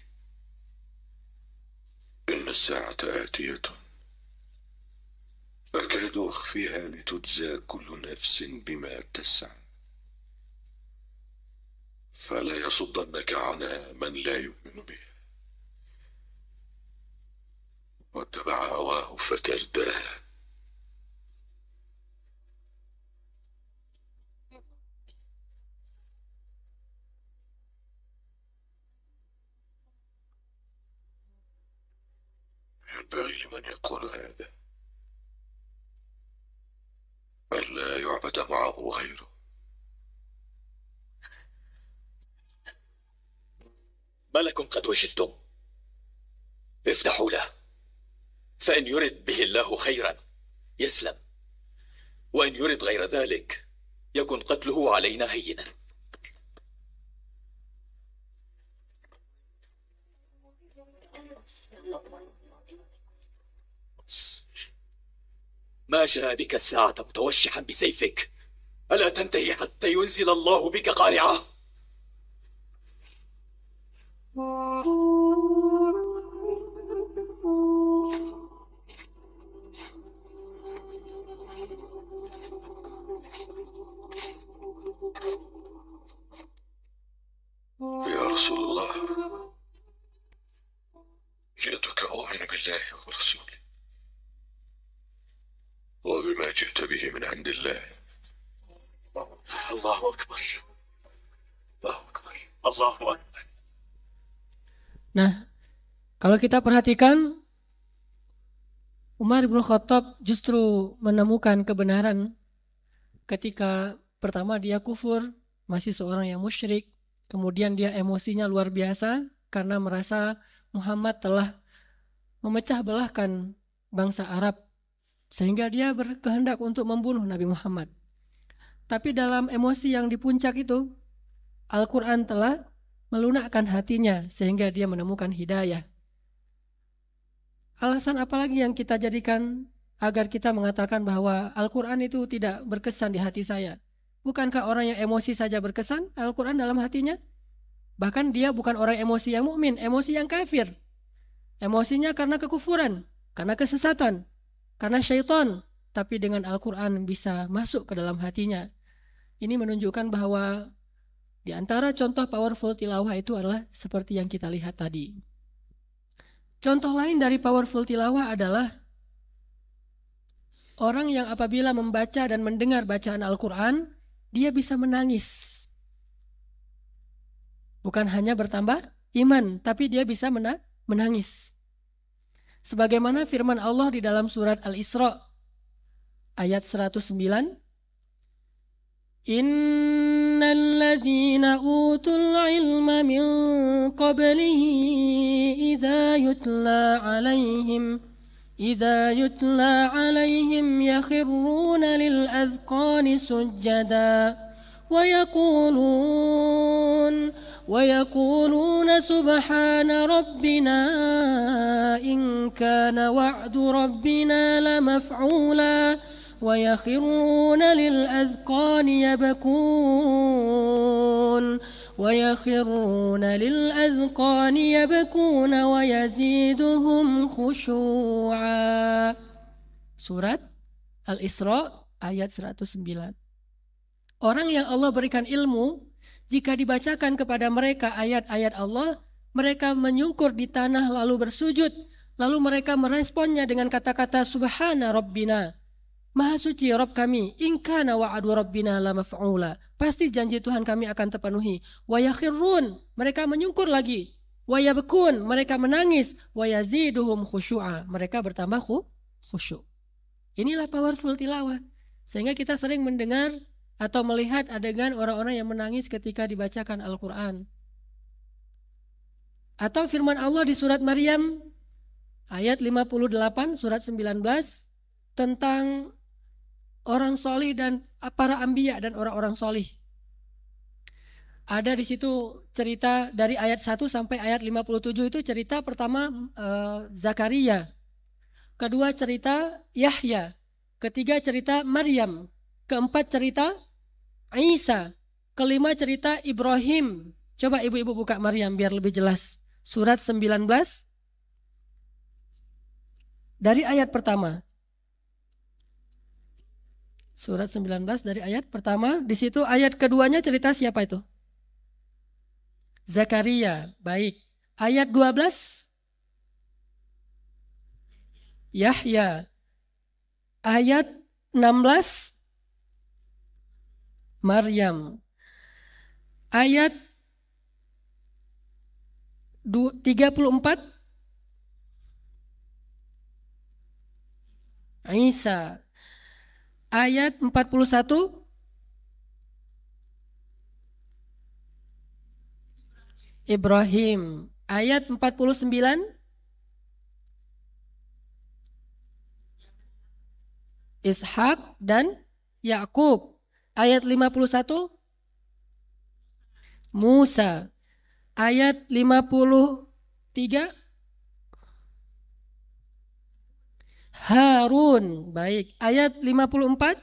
إن الساعة آتية أكاد أخفيها لتجزى كل نفس بما تسعى، فلا يصدنك عنها من لا يؤمن بها واتبع هواه فترداها. ينبغي لمن يقول هذا ألا يعبد معه غيره. ما لكم قد وجدتم؟ افتحوا له، فإن يرد به الله خيرا يسلم، وإن يرد غير ذلك يكن قتله علينا هينا. ما جاء بك الساعة متوشحا بسيفك، ألا تنتهي حتى ينزل الله بك قارعة؟ يا رسول الله، جئتك أؤمن بالله ورسوله وبما جئت به من عند الله. الله أكبر، الله أكبر، الله أكبر. Nah, kalau kita perhatikan, Umar bin Khattab justru menemukan kebenaran ketika pertama dia kufur, masih seorang yang musyrik. Kemudian dia emosinya luar biasa karena merasa Muhammad telah memecah belahkan bangsa Arab, sehingga dia berkehendak untuk membunuh Nabi Muhammad. Tapi dalam emosi yang di puncak itu, Al-Quran telah melunakkan hatinya sehingga dia menemukan hidayah. Alasan apa lagi yang kita jadikan agar kita mengatakan bahwa Al-Quran itu tidak berkesan di hati saya? Bukankah orang yang emosi saja berkesan Al-Quran dalam hatinya? Bahkan dia bukan orang emosi yang mukmin, emosi yang kafir. Emosinya karena kekufuran, karena kesesatan, karena syaitan. Tapi dengan Al-Quran bisa masuk ke dalam hatinya. Ini menunjukkan bahwa di antara contoh powerful tilawah itu adalah seperti yang kita lihat tadi. Contoh lain dari powerful tilawah adalah orang yang apabila membaca dan mendengar bacaan Al-Quran, dia bisa menangis. Bukan hanya bertambah iman, tapi dia bisa menangis. Sebagaimana firman Allah di dalam surat Al-Isra ayat 109, Innal ladzina utul ilma min qablihi idza yutla alaihim yakhruna lil adhqani sujada ويقولون سبحان ربنا إن كان وعد ربنا لمفعولا ويخرون للأذقان يبكون ويزيدهم خشوعا. Surat Al-Isra ayat 109. Orang yang Allah berikan ilmu, jika dibacakan kepada mereka ayat-ayat Allah, mereka menyungkur di tanah lalu bersujud, lalu mereka meresponnya dengan kata-kata Subhana Rabbina, Maha suci Rabb kami, in kana wa'adu Rabbina la maf'ula, pasti janji Tuhan kami akan terpenuhi. Wa yakhirun, mereka menyungkur lagi. Wa yabkun, mereka menangis. Wa yaziduhum khusyu'a, mereka bertambah khusyuk. Inilah powerful tilawah. Sehingga kita sering mendengar atau melihat adegan orang-orang yang menangis ketika dibacakan Al-Quran. Atau firman Allah di surat Maryam ayat 58, surat 19, tentang orang solih dan para anbiya dan orang-orang solih. Ada di situ cerita dari ayat 1 sampai ayat 57 itu cerita pertama Zakaria, kedua cerita Yahya, ketiga cerita Maryam, keempat cerita Isa, kelima cerita Ibrahim. Coba ibu-ibu buka Maryam biar lebih jelas. Surat 19 dari ayat pertama. Surat 19 dari ayat pertama. Di situ ayat keduanya cerita siapa itu? Zakaria. Baik. Ayat 12 Yahya. Ayat 16 Maryam. Ayat 34 Isa. Ayat 41 Ibrahim. Ayat 49 Ishak dan Yakub. Ayat 51 Musa. Ayat 53 Harun. Baik, ayat 54.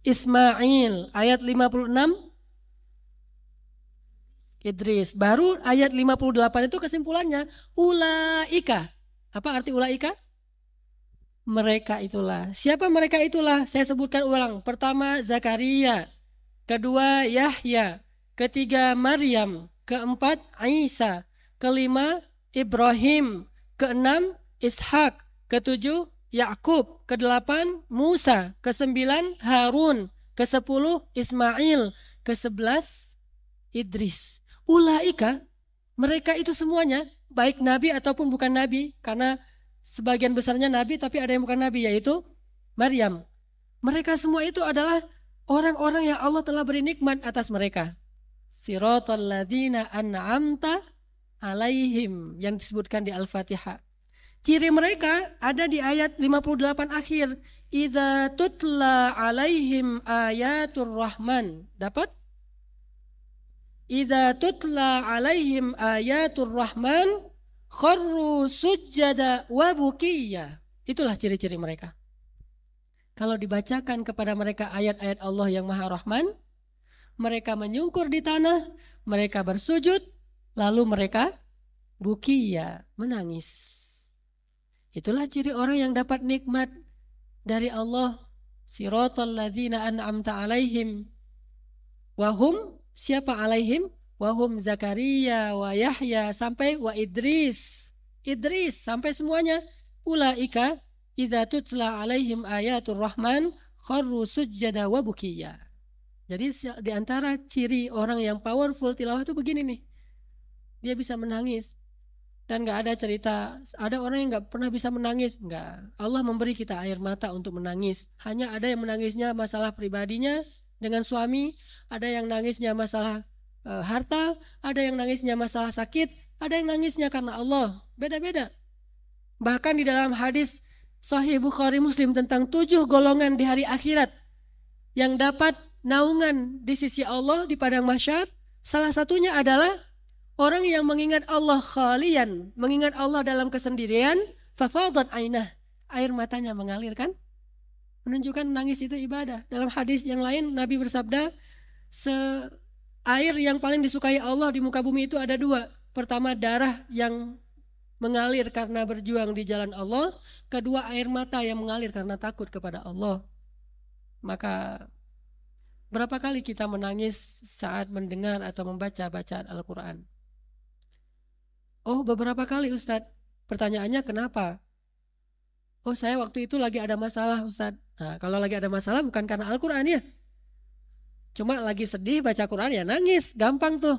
Ismail. Ayat 56. Idris. Baru ayat 58 itu kesimpulannya. Ulaika. Apa arti ulaika? Mereka itulah. Siapa mereka itulah? Saya sebutkan ulang. Pertama Zakaria. Kedua Yahya. Ketiga Maryam. Keempat Isa. Kelima Ibrahim. Keenam Ishak. Ketujuh Yakub. Kedelapan Musa. Kesembilan Harun. Kesepuluh Ismail. Kesebelas Idris. Ulaika, mereka itu semuanya, baik nabi ataupun bukan nabi, karena sebagian besarnya nabi tapi ada yang bukan nabi, yaitu Maryam. Mereka semua itu adalah orang-orang yang Allah telah beri nikmat atas mereka. Siratal ladzina an'amta alaihim, yang disebutkan di Al-Fatihah. Ciri mereka ada di ayat 58 akhir. Idza tutla alaihim ayatur rahman. Dapat? Idza tutla alaihim ayatur rahman kharru sujjada wa bukiya. Itulah ciri-ciri mereka. Kalau dibacakan kepada mereka ayat-ayat Allah yang Maha Rahman, mereka menyungkur di tanah, mereka bersujud, lalu mereka bukiya, menangis. Itulah ciri orang yang dapat nikmat dari Allah. Siratal ladzina an'amta alaihim wahum. Siapa alaihim? Wahum Zakaria wa Yahya sampai wa Idris. Idris sampai semuanya. Ulaika idza tutla alaihim ayatur rahman kharru sujjada wa bukiya. Jadi di antara ciri orang yang powerful tilawah itu begini nih. Dia bisa menangis. Dan gak ada cerita ada orang yang gak pernah bisa menangis. Enggak. Allah memberi kita air mata untuk menangis. Hanya ada yang menangisnya masalah pribadinya dengan suami, ada yang nangisnya masalah harta, ada yang nangisnya masalah sakit, ada yang nangisnya karena Allah. Beda-beda. Bahkan di dalam hadis Sahih Bukhari Muslim tentang 7 golongan di hari akhirat yang dapat naungan di sisi Allah di padang mahsyar, salah satunya adalah orang yang mengingat Allah khalian, mengingat Allah dalam kesendirian, fafadat ainah, air matanya mengalir kan? Menunjukkan menangis itu ibadah. Dalam hadis yang lain Nabi bersabda, air yang paling disukai Allah di muka bumi itu ada 2. Pertama darah yang mengalir karena berjuang di jalan Allah. Kedua air mata yang mengalir karena takut kepada Allah. Maka berapa kali kita menangis saat mendengar atau membaca bacaan Al-Quran? Oh, beberapa kali Ustadz. Pertanyaannya kenapa? Oh, saya waktu itu lagi ada masalah Ustadz. Nah, kalau lagi ada masalah bukan karena Al-Quran ya. Cuma lagi sedih baca Quran ya nangis, gampang tuh.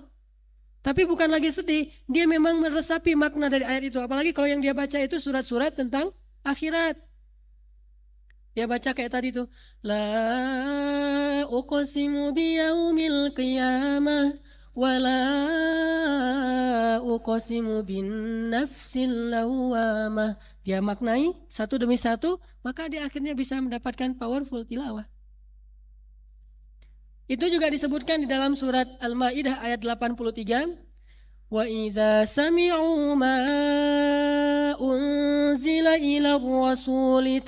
Tapi bukan lagi sedih, dia memang meresapi makna dari ayat itu. Apalagi kalau yang dia baca itu surat-surat tentang akhirat. Dia baca kayak tadi tuh. La uqsimu biyaumil qiyamah wa la uqsimu bin nafsil lawamah. Dia maknai satu demi satu, maka dia akhirnya bisa mendapatkan powerful tilawah. Itu juga disebutkan di dalam surat Al-Maidah ayat 83. Wa idza sami'u ma unzila ila ar-rasuli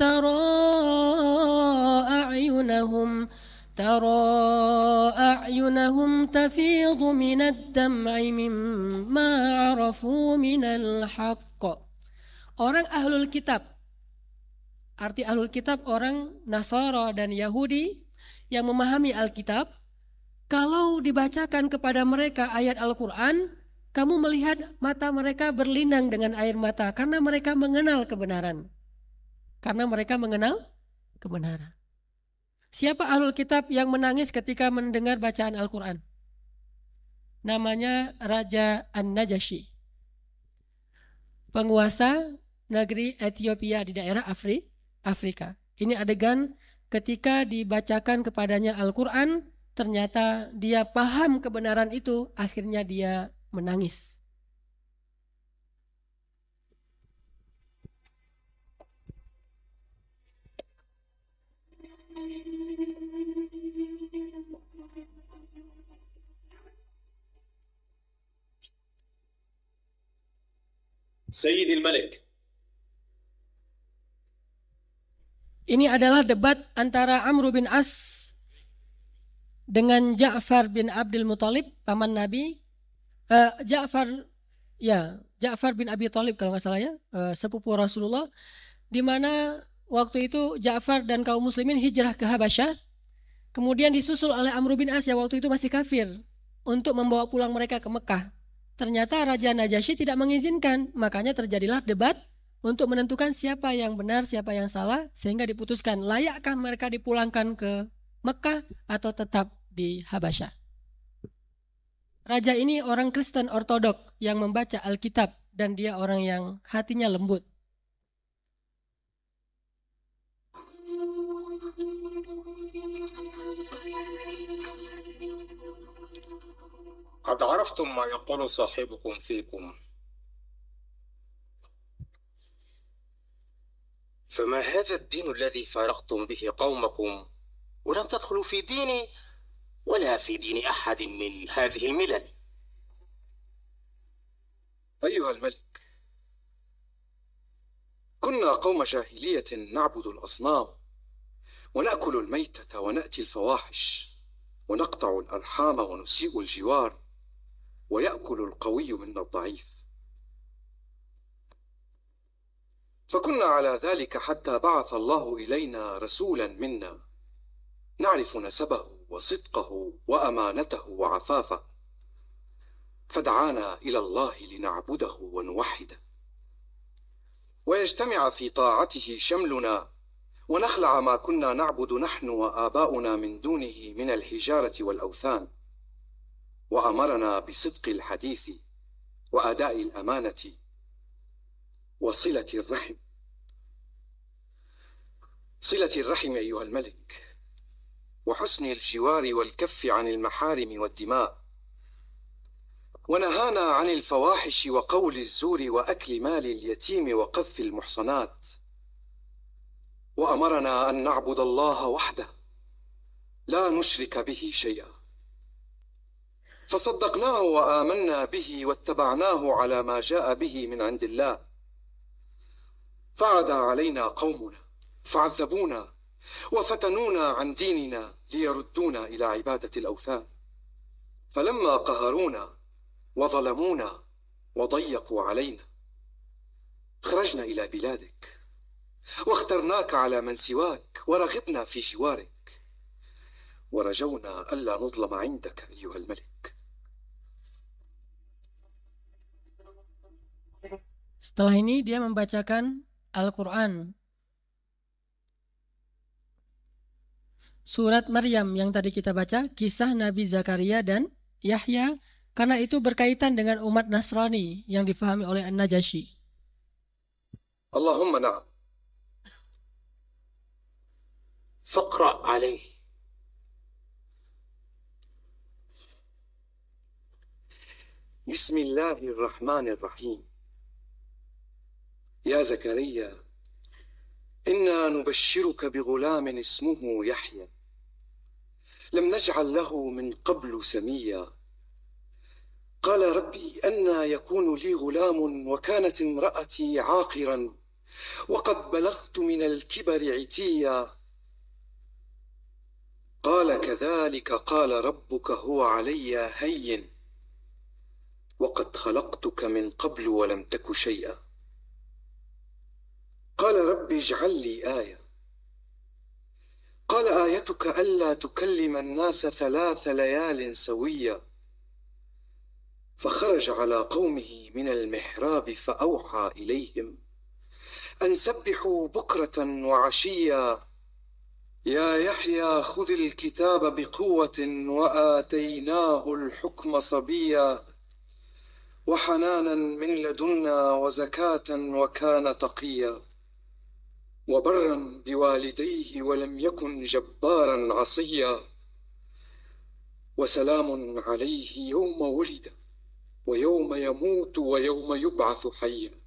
ترى أعينهم تفيض من الدمع مما عرفوا من الحق. Orang ahlul kitab, arti ahlul kitab orang Nasara dan Yahudi yang memahami Alkitab, kalau dibacakan kepada mereka ayat Al-Quran, kamu melihat mata mereka berlinang dengan air mata karena mereka mengenal kebenaran. Karena mereka mengenal kebenaran. Siapa ahlul kitab yang menangis ketika mendengar bacaan Al-Quran? Namanya Raja An-Najasyi. Penguasa negeri Ethiopia di daerah Afrika. Ini adegan ketika dibacakan kepadanya Al-Quran, ternyata dia paham kebenaran itu, akhirnya dia menangis. سيدي الملك. Ini adalah debat antara Amr bin As dengan Ja'far bin Abdul Muthalib, paman Nabi. Ja'far bin Abi Thalib kalau nggak salah ya, sepupu Rasulullah, di mana waktu itu Ja'far dan kaum muslimin hijrah ke Habasyah, kemudian disusul oleh Amr bin As yang waktu itu masih kafir untuk membawa pulang mereka ke Mekah. Ternyata Raja Najasyi tidak mengizinkan, makanya terjadilah debat untuk menentukan siapa yang benar, siapa yang salah, sehingga diputuskan layakkah mereka dipulangkan ke Mekah atau tetap di Habasyah. Raja ini orang Kristen Ortodok yang membaca Alkitab dan dia orang yang hatinya lembut. قد عرفتم ما يقول صاحبكم فيكم، فما هذا الدين الذي فارقتم به قومكم ولم تدخلوا في ديني ولا في دين أحد من هذه الملل؟ أيها الملك، كنا قوم جاهلية نعبد الأصنام ونأكل الميتة ونأتي الفواحش ونقطع الأرحام ونسيء الجوار ويأكل القوي منا الضعيف، فكنا على ذلك حتى بعث الله إلينا رسولا منا نعرف نسبه وصدقه وأمانته وعفافه، فدعانا إلى الله لنعبده ونوحده ويجتمع في طاعته شملنا ونخلع ما كنا نعبد نحن وآباؤنا من دونه من الحجارة والأوثان، وأمرنا بصدق الحديث وأداء الأمانة وصلة الرحم. صلة الرحم أيها الملك، وحسن الجوار والكف عن المحارم والدماء، ونهانا عن الفواحش وقول الزور وأكل مال اليتيم وقذف المحصنات، وأمرنا أن نعبد الله وحده لا نشرك به شيئا، فصدقناه وآمنا به واتبعناه على ما جاء به من عند الله، فعدا علينا قومنا فعذبونا وفتنونا عن ديننا ليردونا إلى عبادة الأوثان، فلما قهرونا وظلمونا وضيقوا علينا خرجنا إلى بلادك واخترناك على من سواك ورغبنا في جوارك ورجونا ألا نظلم عندك أيها الملك. Setelah ini dia membacakan Al-Quran. Surat Maryam yang tadi kita baca, kisah Nabi Zakaria dan Yahya, karena itu berkaitan dengan umat Nasrani yang difahami oleh An-Najasyi. Allahumma na'am. فاقرأ عليه. بسم الله الرحمن الرحيم. يا زكريا إنا نبشرك بغلام اسمه يحيى لم نجعل له من قبل سميا قال ربي أنى يكون لي غلام وكانت امرأتي عاقرا وقد بلغت من الكبر عتيا قال كذلك قال ربك هو علي هين وقد خلقتك من قبل ولم تك شيئا قال رب اجعل لي آية قال آيتك ألا تكلم الناس 3 ليال سويا فخرج على قومه من المحراب فأوحى إليهم أن سبحوا بكرة وعشيا يا يحيى خذ الكتاب بقوة وآتيناه الحكم صبيا وحنانا من لدنا وزكاة وكان تقيا وبرا بوالديه ولم يكن جبارا عصيا وسلام عليه يوم ولد ويوم يموت ويوم يبعث حيا.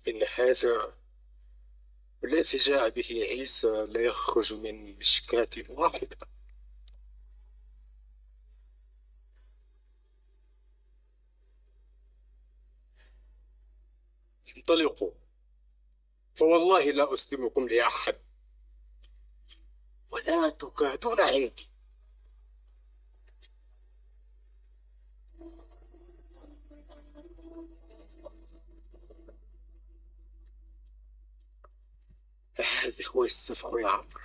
إن هذا الذي جاء به عيسى لا يخرج من مشكاة واحدة. انطلقوا، فوالله لا أسلمكم لأحد ولا تكادون عندي. هذا هو السفر يا عمرو.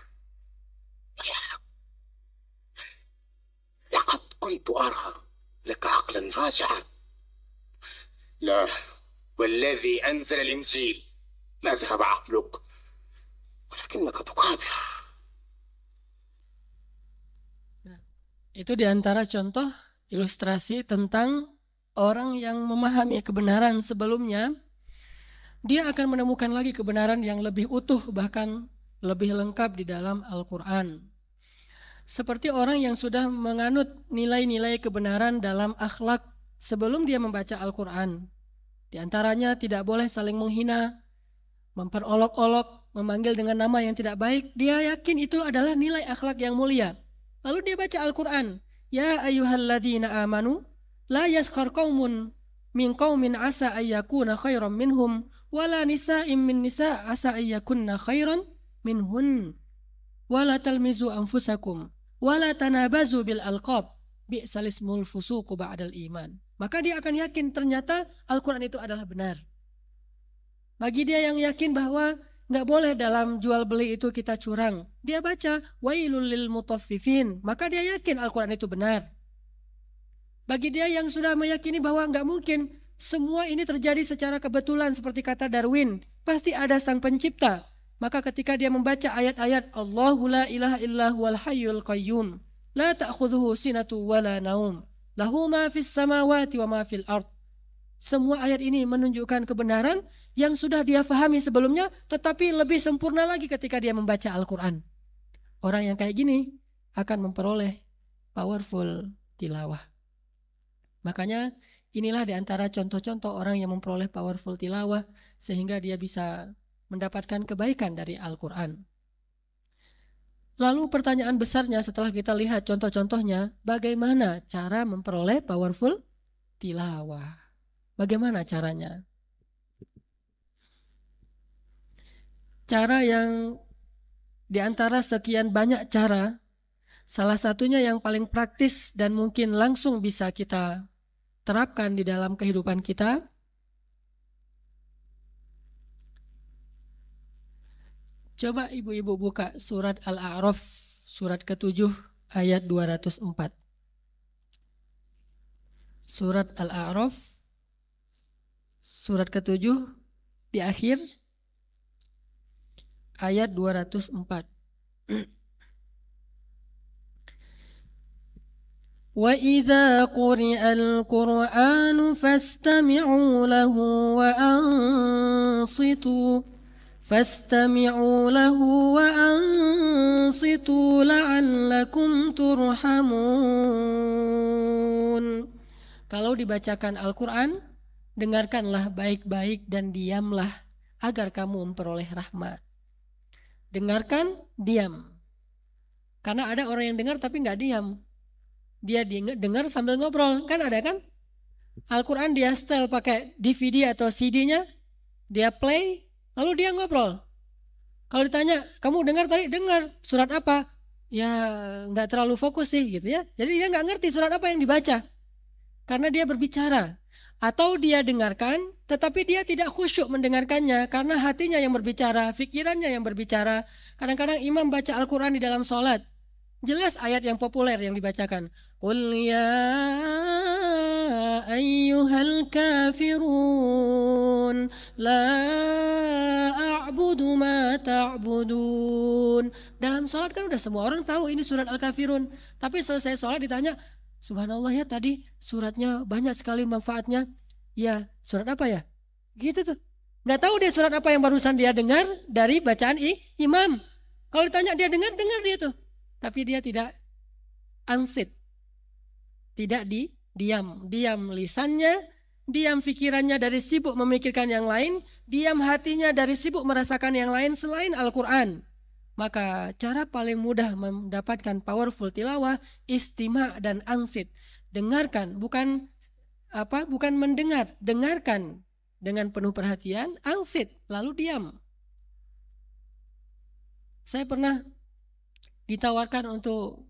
لقد كنت أرى لك عقلا راجعا. لا، والذي أنزل الإنجيل ما ذهب عقلك ولكنك تكابر. Itu diantara contoh ilustrasi tentang orang yang memahami kebenaran sebelumnya, dia akan menemukan lagi kebenaran yang lebih utuh, bahkan lebih lengkap di dalam Al-Quran. Seperti orang yang sudah menganut nilai-nilai kebenaran dalam akhlak sebelum dia membaca Al-Quran. Di antaranya tidak boleh saling menghina, memperolok-olok, memanggil dengan nama yang tidak baik. Dia yakin itu adalah nilai akhlak yang mulia. Lalu dia baca Al-Quran. Ya ayyuhalladzina amanu, la yaskhar qaumun min qaumin asa ayyakuna khairan minhum, wala nisa'im min nisa' asa ayyakunna khairan minhun, wala talmizu anfusakum, wala tanabazu bil alqab, bi'sal ismul fusuqu ba'dal iman. Maka dia akan yakin ternyata Al-Quran itu adalah benar. Bagi dia yang yakin bahwa nggak boleh dalam jual beli itu kita curang, dia baca wailul lil mutaffifin, maka dia yakin Al-Quran itu benar. Bagi dia yang sudah meyakini bahwa nggak mungkin semua ini terjadi secara kebetulan seperti kata Darwin, pasti ada sang pencipta, maka ketika dia membaca ayat-ayat Allahu la ilaha illa huwal hayyul qayyum, la ta'khudhuhu sinatu wala naum, lahu ma fis samawati wa ma fil ard. Semua ayat ini menunjukkan kebenaran yang sudah dia fahami sebelumnya, tetapi lebih sempurna lagi ketika dia membaca Al-Quran. Orang yang kayak gini akan memperoleh powerful tilawah. Makanya inilah diantara contoh-contoh orang yang memperoleh powerful tilawah sehingga dia bisa mendapatkan kebaikan dari Al-Quran. Lalu pertanyaan besarnya setelah kita lihat contoh-contohnya, bagaimana cara memperoleh powerful tilawah? Bagaimana caranya? Cara yang diantara sekian banyak cara, salah satunya yang paling praktis dan mungkin langsung bisa kita terapkan di dalam kehidupan kita, coba ibu-ibu buka surat Al-A'raf, surat ke-7 ayat 204. Surat Al-A'raf, surat ke-7 di akhir ayat 204. Wa idza quri'al Qur'anu fastami'u lahu wa ansitu la'allakum turhamun. Kalau dibacakan Al-Quran, dengarkanlah baik-baik dan diamlah agar kamu memperoleh rahmat. Dengarkan, diam. Karena ada orang yang dengar tapi nggak diam. Dia dengar sambil ngobrol, kan ada kan? Al-Quran dia setel pakai DVD atau CD-nya, dia play, lalu dia ngobrol. Kalau ditanya, kamu dengar tadi? Dengar. Surat apa? Ya nggak terlalu fokus sih gitu ya. Jadi dia nggak ngerti surat apa yang dibaca. Karena dia berbicara. Atau dia dengarkan, tetapi dia tidak khusyuk mendengarkannya karena hatinya yang berbicara, pikirannya yang berbicara. Kadang-kadang imam baca Al-Quran di dalam sholat. Jelas ayat yang populer yang dibacakan. Qul ya ayyuhal kafirun la a'budu ma ta'budun. Dalam sholat kan udah semua orang tahu ini surat Al-Kafirun. Tapi selesai sholat ditanya, subhanallah ya tadi suratnya banyak sekali manfaatnya. Ya surat apa ya? Gitu tuh. Nggak tahu dia surat apa yang barusan dia dengar dari bacaan imam. Kalau ditanya dia dengar dia tuh. Tapi dia tidak ansit. Tidak diam lisannya, diam pikirannya dari sibuk memikirkan yang lain, diam hatinya dari sibuk merasakan yang lain selain Al-Quran. Maka cara paling mudah mendapatkan powerful tilawah, istima' dan ansit. Dengarkan, bukan mendengar, dengarkan dengan penuh perhatian, ansit, lalu diam. Saya pernah ditawarkan untuk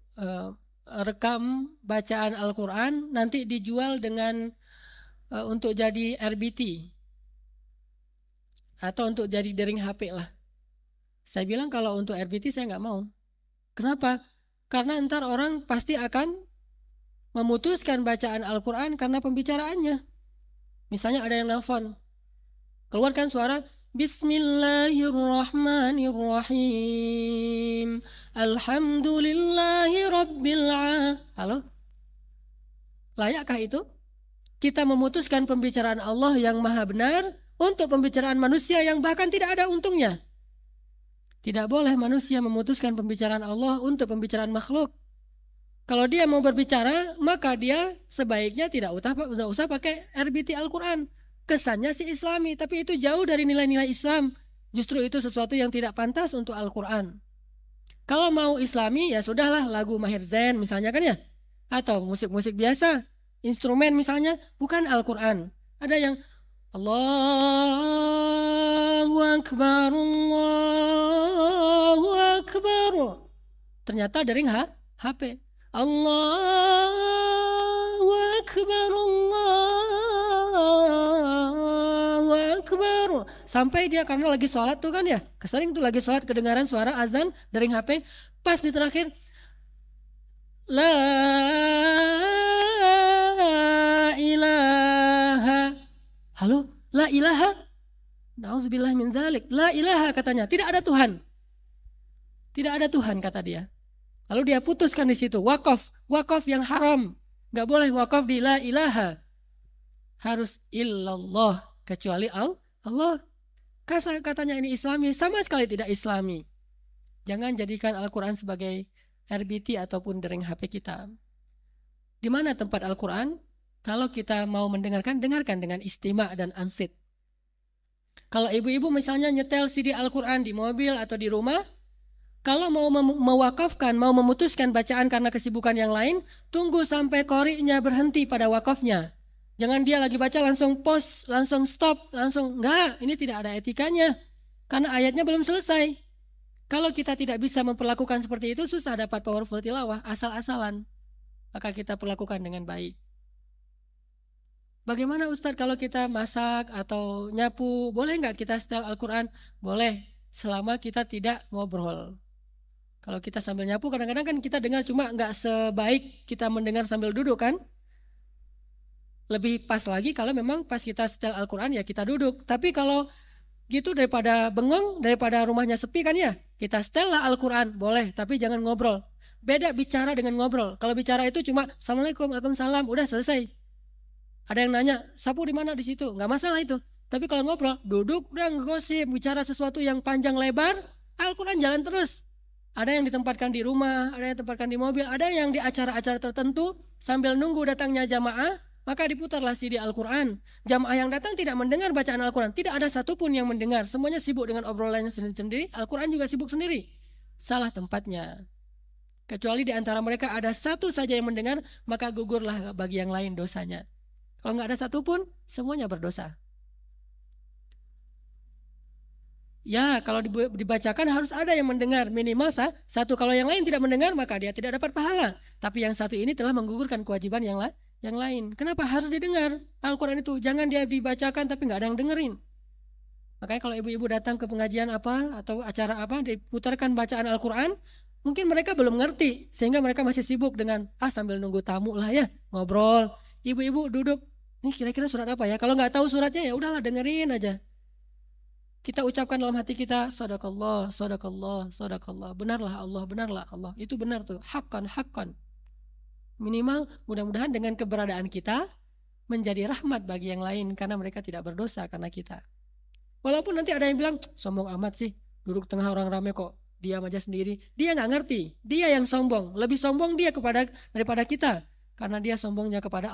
rekam bacaan Al-Quran, nanti dijual dengan untuk jadi RBT atau untuk jadi dering HP lah. Saya bilang kalau untuk RBT saya nggak mau. Kenapa? Karena ntar orang pasti akan memutuskan bacaan Al-Quran karena pembicaraannya. Misalnya ada yang nelfon, keluarkan suara Bismillahirrahmanirrahim. Alhamdulillahi Rabbil Alamin. Halo? Layakkah itu? Kita memutuskan pembicaraan Allah yang maha benar untuk pembicaraan manusia yang bahkan tidak ada untungnya. Tidak boleh manusia memutuskan pembicaraan Allah untuk pembicaraan makhluk. Kalau dia mau berbicara, maka dia sebaiknya tidak usah pakai RBT Al-Quran. Kesannya sih Islami, tapi itu jauh dari nilai-nilai Islam. Justru itu sesuatu yang tidak pantas untuk Al-Quran. Kalau mau Islami, ya sudahlah lagu Maher Zain misalnya kan ya. Atau musik-musik biasa, instrumen misalnya, bukan Al-Quran. Ada yang Allahu Akbar, Allahu Akbar. Ternyata dari HP. Allahu Akbar, Allahu Akbar. Sampai dia karena lagi sholat tuh kan ya. Kesering tuh lagi sholat kedengaran suara azan dari HP. Pas di terakhir. La ilaha. Halo? La ilaha? Nauzubillah min zalik. La ilaha katanya. Tidak ada Tuhan. Tidak ada Tuhan kata dia. Lalu dia putuskan di situ. Wakaf yang haram. Gak boleh wakaf di la ilaha. Harus illallah. Kecuali Allah. Katanya ini Islami. Sama sekali tidak Islami. Jangan jadikan Al-Quran sebagai RBT ataupun dering HP kita. Di mana tempat Al-Quran? Kalau kita mau mendengarkan, dengarkan dengan istima' dan ansit. Kalau ibu-ibu misalnya nyetel CD Al-Quran di mobil atau di rumah, kalau mau mewakafkan, mau memutuskan bacaan karena kesibukan yang lain, tunggu sampai qori'nya berhenti pada wakafnya. Jangan dia lagi baca langsung pause, langsung stop, langsung enggak, ini tidak ada etikanya. Karena ayatnya belum selesai. Kalau kita tidak bisa memperlakukan seperti itu, susah dapat powerful tilawah, asal-asalan. Maka kita perlakukan dengan baik. Bagaimana Ustadz kalau kita masak atau nyapu, boleh nggak kita setel Al-Quran? Boleh, selama kita tidak ngobrol. Kalau kita sambil nyapu, kadang-kadang kan kita dengar cuma nggak sebaik kita mendengar sambil duduk kan? Lebih pas lagi kalau memang pas kita setel Al-Quran ya kita duduk. Tapi kalau gitu daripada bengong, daripada rumahnya sepi kan ya, kita setel lah Al-Quran, boleh, tapi jangan ngobrol. Beda bicara dengan ngobrol. Kalau bicara itu cuma Assalamualaikum, Waalaikumsalam, udah selesai. Ada yang nanya, sapu di mana di situ? Nggak masalah itu. Tapi kalau ngobrol, duduk, udah ngegosip, bicara sesuatu yang panjang lebar, Al-Quran jalan terus. Ada yang ditempatkan di rumah, ada yang ditempatkan di mobil, ada yang di acara-acara tertentu, sambil nunggu datangnya jamaah, maka diputarlah CD Al-Quran. Jamaah yang datang tidak mendengar bacaan Al-Quran. Tidak ada satupun yang mendengar. Semuanya sibuk dengan obrolannya sendiri-sendiri. Al-Quran juga sibuk sendiri. Salah tempatnya. Kecuali di antara mereka ada satu saja yang mendengar, maka gugurlah bagi yang lain dosanya. Kalau nggak ada satupun, semuanya berdosa. Ya, kalau dibacakan harus ada yang mendengar. Minimal satu. Kalau yang lain tidak mendengar, maka dia tidak dapat pahala. Tapi yang satu ini telah menggugurkan kewajiban yang lain. Kenapa harus didengar Al-Quran itu? Jangan dia dibacakan tapi nggak ada yang dengerin. Makanya kalau ibu-ibu datang ke pengajian apa atau acara apa, diputarkan bacaan Al-Quran, mungkin mereka belum ngerti. Sehingga mereka masih sibuk dengan, sambil nunggu tamu lah ya, ngobrol. Ibu-ibu duduk, ini kira-kira surat apa ya? Kalau nggak tahu suratnya ya udahlah dengerin aja. Kita ucapkan dalam hati kita, Sadaqallah, Sadaqallah, Sadaqallah. Benarlah Allah. Itu benar tuh, haqqan. Minimal mudah-mudahan dengan keberadaan kita menjadi rahmat bagi yang lain karena mereka tidak berdosa karena kita. Walaupun nanti ada yang bilang, sombong amat sih, duduk tengah orang ramai kok, diam aja sendiri. Dia nggak ngerti, dia yang sombong. Lebih sombong dia daripada kita. Karena dia sombongnya kepada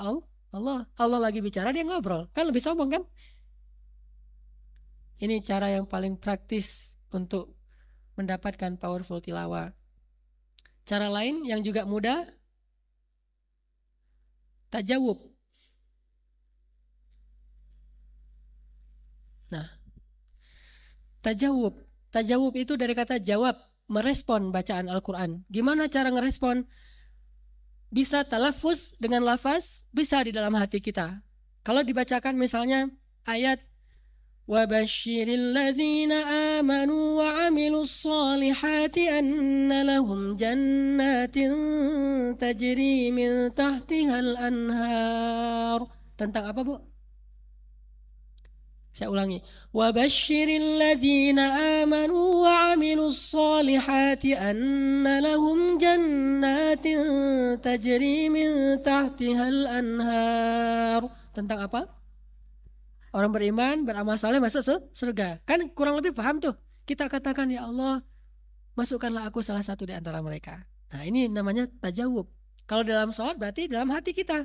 Allah lagi bicara, dia ngobrol. Kan lebih sombong kan? Ini cara yang paling praktis untuk mendapatkan powerful tilawah. Cara lain yang juga mudah, tajawub. Nah, tajawub itu dari kata jawab, merespon bacaan Al-Quran. Gimana cara ngerespon? Bisa talafuz dengan lafaz, bisa di dalam hati kita. Kalau dibacakan misalnya ayat وَبَشِّرِ الَّذِينَ آمَنُوا وَعَمِلُوا الصَّالِحَاتِ أَنَّ لَهُمْ جَنَّاتٍ تَجْرِي مِنْ تَحْتِهَا الْأَنْهَارُ. Tentang apa, Bu? Saya ulangi. وَبَشِّرِ الَّذِينَ آمَنُوا وَعَمِلُوا الصَّالِحَاتِ أَنَّ لَهُمْ جَنَّاتٍ تَجْرِي مِنْ تَحْتِهَا الْأَنْهَارُ. Tentang apa? Orang beriman, beramal saleh masuk surga. Kan kurang lebih paham tuh. Kita katakan, ya Allah, masukkanlah aku salah satu di antara mereka. Nah, ini namanya tajawub. Kalau dalam sholat berarti dalam hati kita.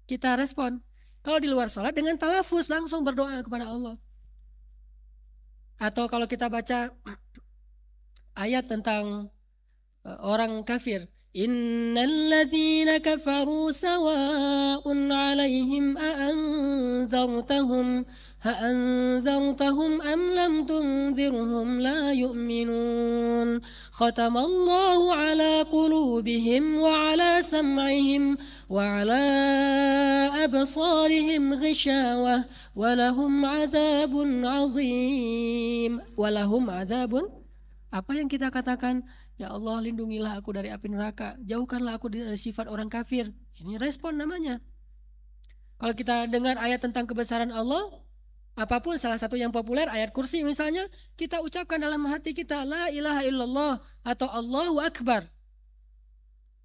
Kita respon. Kalau di luar sholat dengan talafuz, langsung berdoa kepada Allah. Atau kalau kita baca ayat tentang orang kafir. Innalladzina kafaru sawa'un 'alaihim a'anzartahum am lam tunzirhum la yu'minun. Khatamallahu 'ala qulubihim wa 'ala sam'ihim wa 'ala absarihim ghishawah wa lahum 'adzabun 'adzim. Wa lahum 'adzabun, apa yang kita katakan? Ya Allah, lindungilah aku dari api neraka, jauhkanlah aku dari sifat orang kafir. Ini respon namanya. Kalau kita dengar ayat tentang kebesaran Allah, apapun, salah satu yang populer ayat kursi misalnya, kita ucapkan dalam hati kita la ilaha illallah atau Allahu akbar.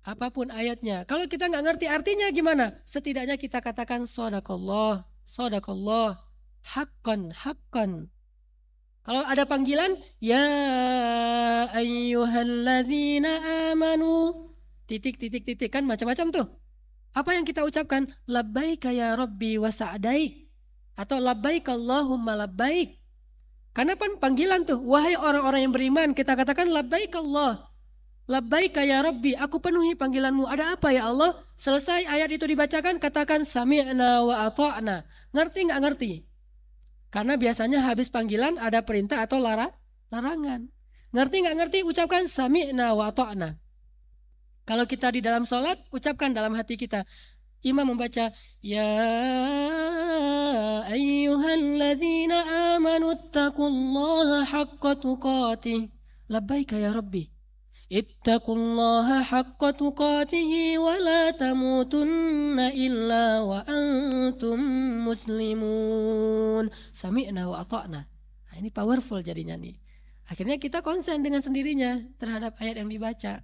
Apapun ayatnya. Kalau kita nggak ngerti artinya gimana? Setidaknya kita katakan shadaqallah, shadaqallah, haqqan, haqqan. Kalau ada panggilan, ya ayyuhalladzina amanu, titik, kan macam-macam tuh. Apa yang kita ucapkan? Labbaika ya Rabbi wa sa'daik. Atau labbaik Allahumma labbaik. Karena panggilan tuh, wahai orang-orang yang beriman, kita katakan labbaik Allah. Labbaika ya Rabbi, aku penuhi panggilanmu. Ada apa ya Allah? Selesai ayat itu dibacakan, katakan sami'na wa ata'na. Ngerti nggak ngerti? Karena biasanya habis panggilan ada perintah atau larangan. Ngerti nggak ngerti, ucapkan sami'na wa ta'na. Kalau kita di dalam sholat, ucapkan dalam hati kita. Imam membaca, ya ayyuhalladzina amanu ittaqullaha haqqa tuqatih. Labbaika ya Rabbi. Ittaqullaha haqqa tuqatihi wa la tamutunna illa wa antum muslimun. Sami'na wa ata'na. Nah, ini powerful jadinya nih. Akhirnya kita konsen dengan sendirinya terhadap ayat yang dibaca.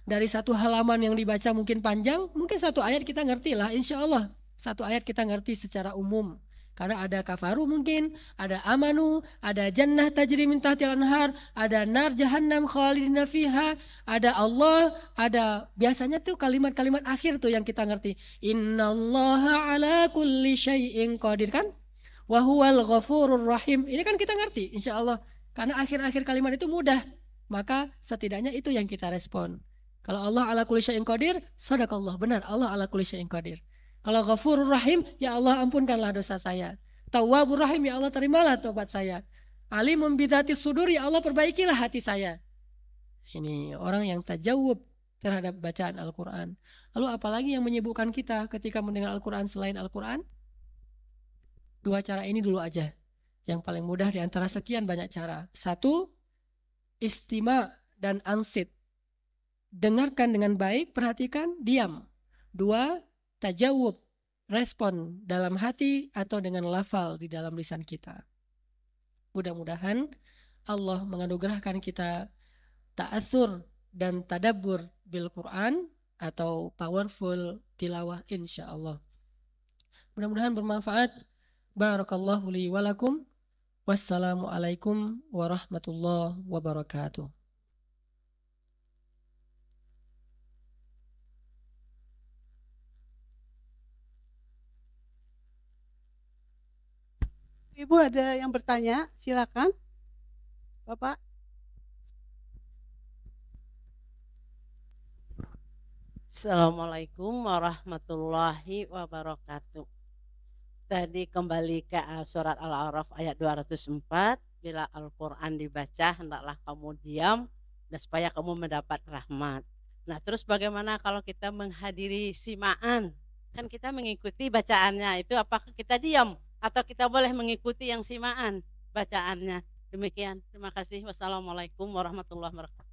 Dari satu halaman yang dibaca mungkin panjang, mungkin satu ayat kita ngerti lah, insya Allah. Satu ayat kita ngerti secara umum. Karena ada kafaru mungkin, ada amanu, ada jannah tajri min tahtil anhar, ada nar jahannam khalidina fiha, ada Allah, ada biasanya tuh kalimat-kalimat akhir tuh yang kita ngerti. Innallaha ala kulli syai'in qadir, kan? Wa huwal ghafurur rahim. Ini kan kita ngerti insya Allah. Karena akhir-akhir kalimat itu mudah. Maka setidaknya itu yang kita respon. Kalau Allah ala kulli syai'in qadir, sadaqallah, benar, Allah ala kulli syai'in qadir. Kalau Ghafurur Rahim, ya Allah ampunkanlah dosa saya. Tawwabur Rahim, ya Allah terimalah tobat saya. Alimun bidzati sudur, ya Allah perbaikilah hati saya. Ini orang yang tajawub terhadap bacaan Al-Quran. Lalu apalagi yang menyibukkan kita ketika mendengar Al-Quran selain Al-Quran? Dua cara ini dulu aja. Yang paling mudah di antara sekian banyak cara. Satu, istima dan ansit. Dengarkan dengan baik, perhatikan, diam. Dua, tajawub, respon dalam hati atau dengan lafal di dalam lisan kita. Mudah-mudahan Allah menganugerahkan kita ta'athur dan tadabbur bil Quran atau powerful tilawah insyaallah. Mudah-mudahan bermanfaat. Barakallahu li walakum. Wassalamualaikum warahmatullahi wabarakatuh. Ibu ada yang bertanya, silakan. Bapak. Assalamualaikum warahmatullahi wabarakatuh. Tadi kembali ke surat Al-A'raf ayat 204. Bila Al-Quran dibaca, hendaklah kamu diam dan supaya kamu mendapat rahmat. Nah, terus bagaimana kalau kita menghadiri simaan? Kan kita mengikuti bacaannya, itu apakah kita diam atau kita boleh mengikuti yang simaan bacaannya? Demikian, terima kasih. Wassalamualaikum warahmatullahi wabarakatuh.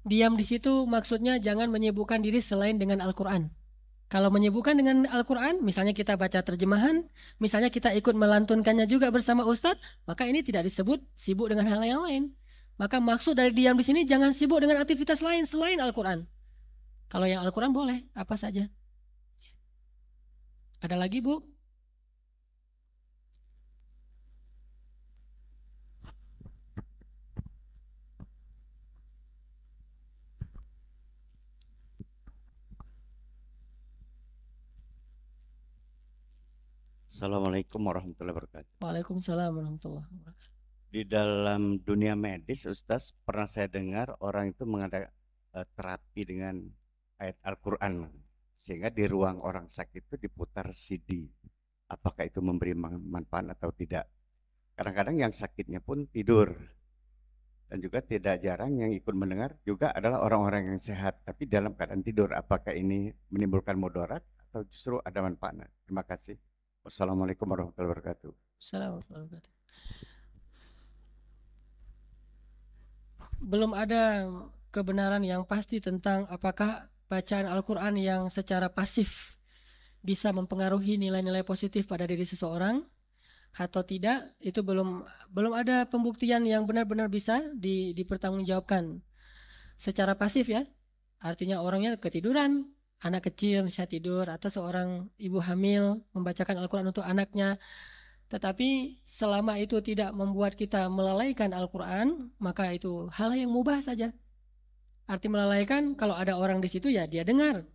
Diam di situ maksudnya jangan menyibukkan diri selain dengan Al-Quran. Kalau menyibukkan dengan Al-Quran, misalnya kita baca terjemahan, misalnya kita ikut melantunkannya juga bersama Ustadz, maka ini tidak disebut sibuk dengan hal yang lain. Maka maksud dari diam di sini jangan sibuk dengan aktivitas lain selain Al-Quran. Kalau yang Al-Quran boleh, apa saja. Ada lagi, Bu? Assalamualaikum warahmatullahi wabarakatuh. Waalaikumsalam warahmatullahi wabarakatuh. Di dalam dunia medis, Ustaz, pernah saya dengar orang itu mengadakan terapi dengan ayat Al-Quran, sehingga di ruang orang sakit itu diputar CD. Apakah itu memberi manfaat atau tidak? Kadang-kadang yang sakitnya pun tidur, dan juga tidak jarang yang ikut mendengar juga adalah orang-orang yang sehat, tapi dalam keadaan tidur. Apakah ini menimbulkan mudarat atau justru ada manfaatnya? Terima kasih. Wassalamualaikum warahmatullahi wabarakatuh. Assalamualaikum warahmatullahi wabarakatuh. Belum ada kebenaran yang pasti tentang apakah bacaan Al-Quran yang secara pasif bisa mempengaruhi nilai-nilai positif pada diri seseorang atau tidak. Itu belum ada pembuktian yang benar-benar bisa dipertanggungjawabkan secara pasif ya. Artinya orangnya ketiduran, anak kecil misalnya tidur, atau seorang ibu hamil membacakan Al-Quran untuk anaknya. Tetapi selama itu tidak membuat kita melalaikan Al-Quran, maka itu hal yang mubah saja. Arti melalaikan, kalau ada orang di situ ya dia dengar.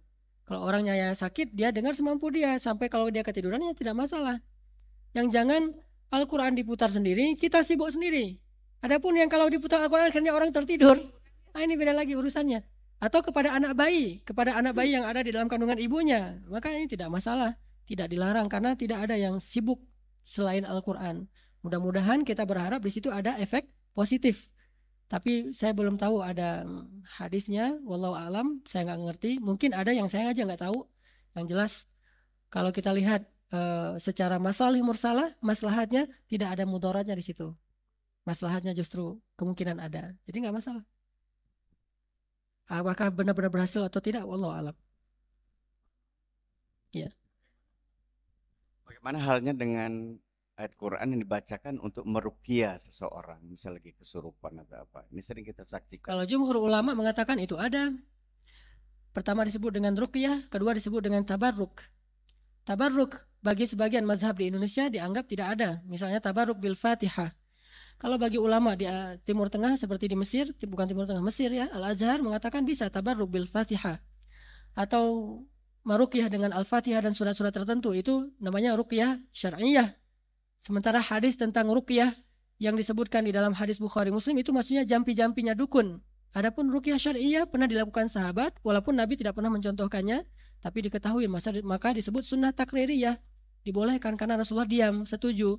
Kalau orangnya yang sakit, dia dengar semampu dia. Sampai kalau dia ketiduran ya tidak masalah. Yang jangan Al-Quran diputar sendiri, kita sibuk sendiri. Adapun yang kalau diputar Al-Quran akhirnya orang tertidur, ini beda lagi urusannya. Atau kepada anak bayi yang ada di dalam kandungan ibunya, maka ini tidak masalah, tidak dilarang karena tidak ada yang sibuk selain Al-Quran. Mudah-mudahan kita berharap di situ ada efek positif. Tapi saya belum tahu ada hadisnya, wallahu alam, saya nggak ngerti. Mungkin ada yang saya aja nggak tahu. Yang jelas kalau kita lihat secara masalih mursalah, maslahatnya tidak ada mudaratnya di situ. Maslahatnya justru kemungkinan ada. Jadi nggak masalah. Apakah benar-benar berhasil atau tidak? Wallahu alam. Ya. Bagaimana halnya dengan ayat Quran yang dibacakan untuk meruqyah seseorang, misalnya lagi kesurupan atau apa? Ini sering kita saksikan. Kalau jumhur ulama mengatakan itu ada. Pertama disebut dengan ruqyah, kedua disebut dengan tabarruk. Tabarruk bagi sebagian mazhab di Indonesia dianggap tidak ada. Misalnya tabarruk bil Fatihah. Kalau bagi ulama di Timur Tengah seperti di Mesir, bukan Timur Tengah, Mesir ya, Al-Azhar mengatakan bisa tabarruk bil Fatihah. Atau meruqyah dengan Al-Fatihah dan surat-surat tertentu, itu namanya ruqyah syar'iyah. Sementara hadis tentang ruqyah yang disebutkan di dalam hadis Bukhari Muslim itu maksudnya jampi-jampinya dukun. Adapun ruqyah syar'iyah pernah dilakukan sahabat, walaupun Nabi tidak pernah mencontohkannya, tapi diketahui maka disebut sunnah takririyah. Dibolehkan karena Rasulullah diam, setuju.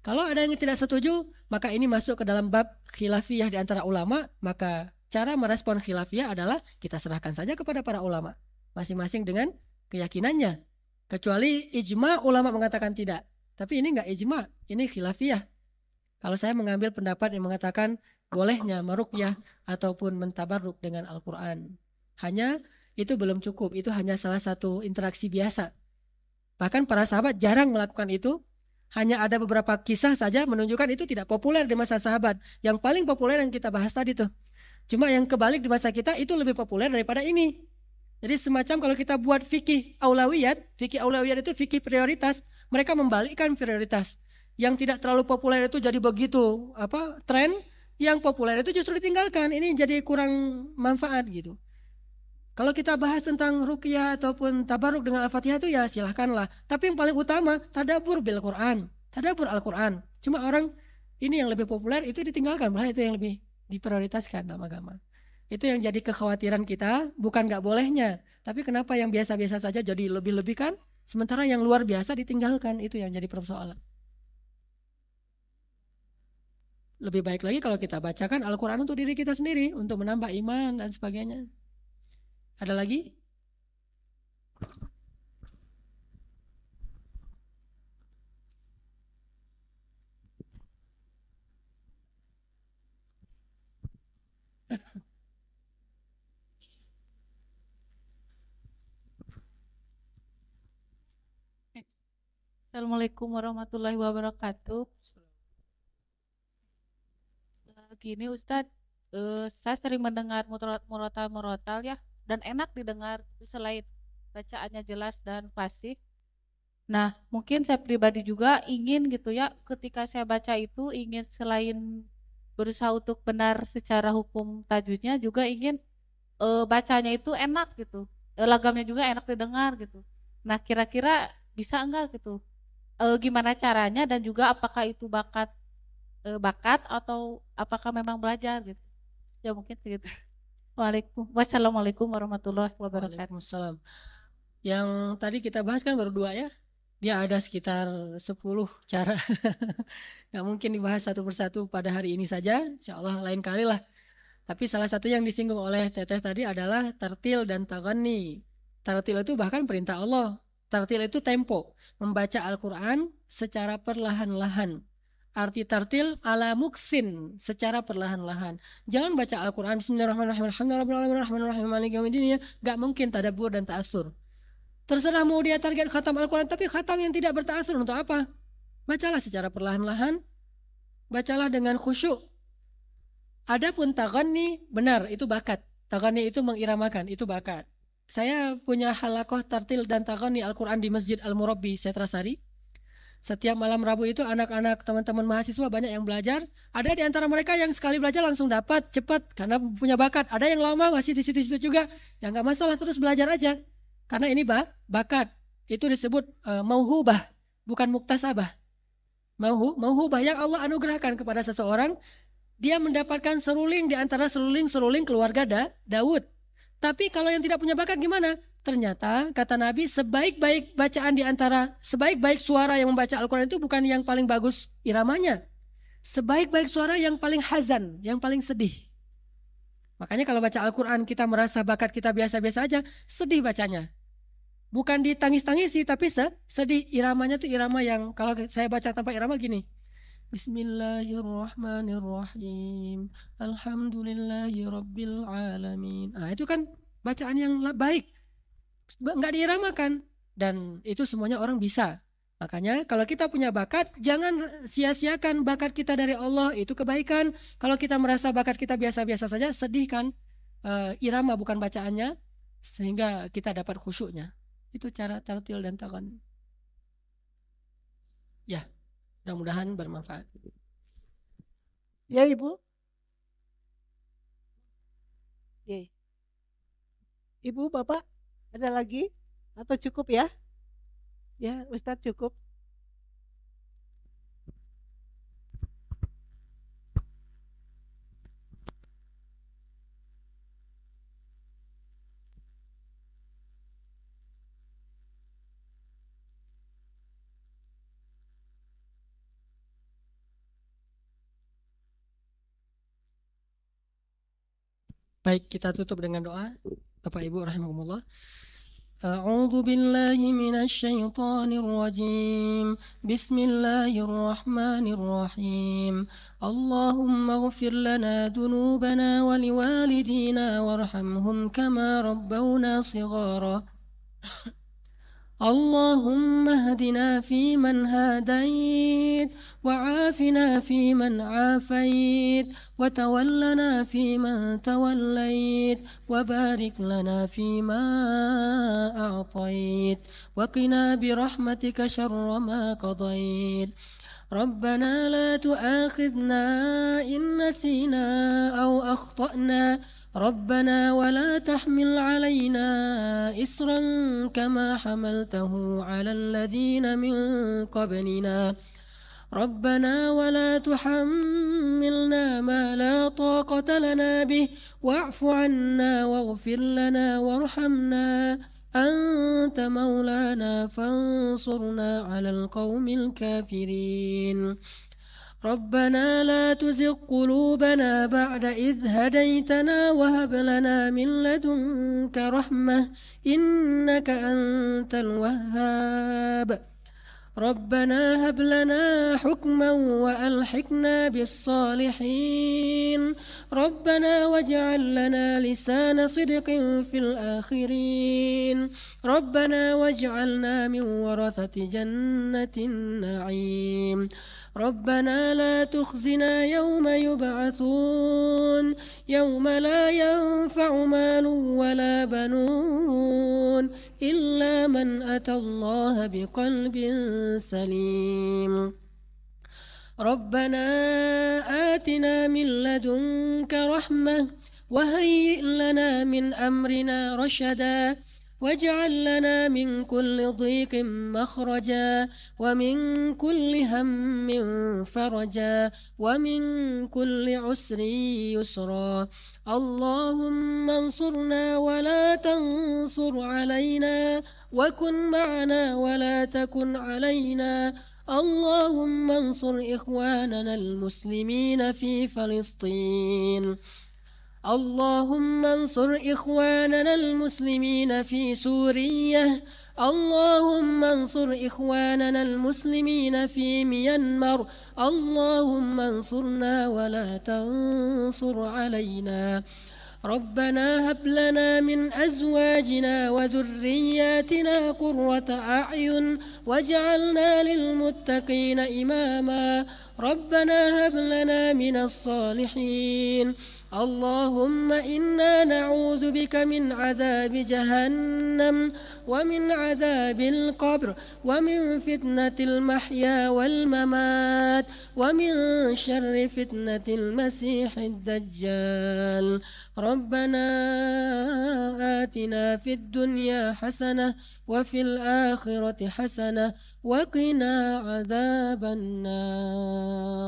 Kalau ada yang tidak setuju, maka ini masuk ke dalam bab khilafiyah di antara ulama. Maka cara merespon khilafiyah adalah kita serahkan saja kepada para ulama, masing-masing dengan keyakinannya. Kecuali ijma ulama mengatakan tidak. Tapi ini enggak ijma, ini khilafiyah. Kalau saya mengambil pendapat yang mengatakan bolehnya meruqyah ataupun mentabarruk dengan Al-Quran. Hanya itu belum cukup, itu hanya salah satu interaksi biasa. Bahkan para sahabat jarang melakukan itu. Hanya ada beberapa kisah saja menunjukkan itu tidak populer di masa sahabat. Yang paling populer yang kita bahas tadi tuh. Cuma yang kebalik di masa kita itu lebih populer daripada ini. Jadi semacam kalau kita buat fikih aulawiyat itu fikih prioritas. Mereka membalikkan prioritas. Yang tidak terlalu populer itu jadi begitu tren, yang populer itu justru ditinggalkan. Ini jadi kurang manfaat gitu. Kalau kita bahas tentang ruqyah ataupun tabarruk dengan Al-Fatihah itu ya silahkanlah. Tapi yang paling utama tadabbur bil Quran. Tadabbur Al-Quran. Cuma orang ini yang lebih populer itu ditinggalkan, malah itu yang lebih diprioritaskan dalam agama. Itu yang jadi kekhawatiran kita, bukan gak bolehnya. Tapi kenapa yang biasa-biasa saja jadi lebih-lebih kan? Sementara yang luar biasa ditinggalkan, itu yang jadi persoalan. Lebih baik lagi kalau kita bacakan Al-Quran untuk diri kita sendiri, untuk menambah iman dan sebagainya. Ada lagi? Assalamualaikum warahmatullahi wabarakatuh. Gini Ustadz, saya sering mendengar murotal ya, dan enak didengar selain bacaannya jelas dan fasih. Nah, mungkin saya pribadi juga ingin gitu ya, ketika saya baca itu ingin selain berusaha untuk benar secara hukum tajwidnya, juga ingin bacanya itu enak gitu, lagamnya juga enak didengar gitu. Nah, kira-kira bisa enggak gitu? Gimana caranya dan juga apakah itu bakat atau apakah memang belajar gitu? Ya mungkin segitu. Wassalamualaikum warahmatullahi wabarakatuh. Waalaikumsalam. Yang tadi kita bahas kan baru 2 ya. Dia ada sekitar 10 cara. Gak mungkin dibahas satu persatu pada hari ini saja. Insya Allah lain kali lah. Tapi salah satu yang disinggung oleh Teteh tadi adalah tartil dan taghani. Tartil itu bahkan perintah Allah. Tartil itu tempo, membaca Al-Quran secara perlahan-lahan. Arti tartil ala muksin, secara perlahan-lahan. Jangan baca Al-Quran Bismillahirrahmanirrahim, Alhamdulillahirrahmanirrahim, Maliki yaumiddin, gak mungkin tadabbur dan ta'assur. Terserah mau dia target khatam Al-Quran, tapi khatam yang tidak berta'assur untuk apa? Bacalah secara perlahan-lahan, bacalah dengan khusyuk. Adapun taghani, benar, itu bakat. Taghani itu mengiramakan, itu bakat. Saya punya halakoh tartil dan taghani Al-Quran di Masjid Al-Murabbi, Setrasari. Setiap malam Rabu itu anak-anak teman-teman mahasiswa banyak yang belajar. Ada di antara mereka yang sekali belajar langsung dapat cepat karena punya bakat. Ada yang lama masih di situ-situ juga. Ya nggak masalah, terus belajar aja. Karena ini bakat. Itu disebut mauhubah, bukan muktasabah. Mauhubah yang Allah anugerahkan kepada seseorang. Dia mendapatkan seruling di antara seruling-seruling keluarga Daud. Tapi kalau yang tidak punya bakat gimana? Ternyata kata Nabi, sebaik-baik bacaan di antara, sebaik-baik suara yang membaca Al-Quran itu bukan yang paling bagus iramanya. Sebaik-baik suara yang paling hazan, yang paling sedih. Makanya kalau baca Al-Quran kita merasa bakat kita biasa-biasa aja, sedih bacanya. Bukan ditangis-tangisi, tapi sedih. Iramanya tuh irama yang, kalau saya baca tanpa irama gini. Bismillahirrahmanirrahim. Alhamdulillahirabbil alamin. Nah, itu kan bacaan yang baik. Enggak diiramakan dan itu semuanya orang bisa. Makanya kalau kita punya bakat, jangan sia-siakan bakat kita dari Allah, itu kebaikan. Kalau kita merasa bakat kita biasa-biasa saja, sedihkan irama bukan bacaannya sehingga kita dapat khusyuknya. Itu cara tartil dan taghani. Ya. Mudah-mudahan bermanfaat. Ya Ibu. Oke. Ibu, Bapak, ada lagi? Atau cukup ya? Ya, Ustadz cukup. Baik, kita tutup dengan doa. Bapak Ibu rahimakumullah. A'udzu billahi minasy syaithanir rajim. Bismillahirrahmanirrahim. Allahumma ighfir lana dzunubana wa liwalidina warhamhum kama rabbawna shighara. اللهم اهدنا فيمن هديت وعافنا فيمن عافيت وتولنا فيمن توليت وبارك لنا فيما أعطيت وقنا برحمتك شر ما قضيت ربنا لا تؤاخذنا إن نسينا أو أخطأنا ربنا ولا تحمل علينا إصرا كما حملته على الذين من قبلنا ربنا ولا تحملنا ما لا طاقة لنا به واعف عنا واغفر لنا وارحمنا أنت مولانا فانصرنا على القوم الكافرين. ربنا لا تزغ قلوبنا بعد إذ هديتنا وهب لنا من لدنك رحمة إنك أنت الوهاب. ربنا هب لنا حكما وألحقنا بالصالحين. ربنا واجعل لنا لسان صدق في الآخرين. ربنا واجعلنا من ورثة جنة النعيم. ربنا لا تخزنا يوم يبعثون يوم لا ينفع مال ولا بنون إلا من أتى الله بقلب سليم. ربنا آتنا من لدنك رحمة وهيئ لنا من أمرنا رشدا واجعل لنا من كل ضيق مخرجا ومن كل هم فرجا ومن كل عسر يسرا. اللهم انصرنا ولا تنصر علينا وكن معنا ولا تكن علينا. اللهم انصر إخواننا المسلمين في فلسطين. اللهم انصر إخواننا المسلمين في سوريا. اللهم انصر إخواننا المسلمين في ميانمار. اللهم انصرنا ولا تنصر علينا. ربنا هب لنا من أزواجنا وذرياتنا قرة أعين واجعلنا للمتقين إماما. ربنا هب لنا من الصالحين. اللهم إنا نعوذ بك من عذاب جهنم ومن عذاب القبر ومن فتنة المحيا والممات ومن شر فتنة المسيح الدجال. ربنا آتنا في الدنيا حسنة وفي الآخرة حسنة وقنا عذاب النار.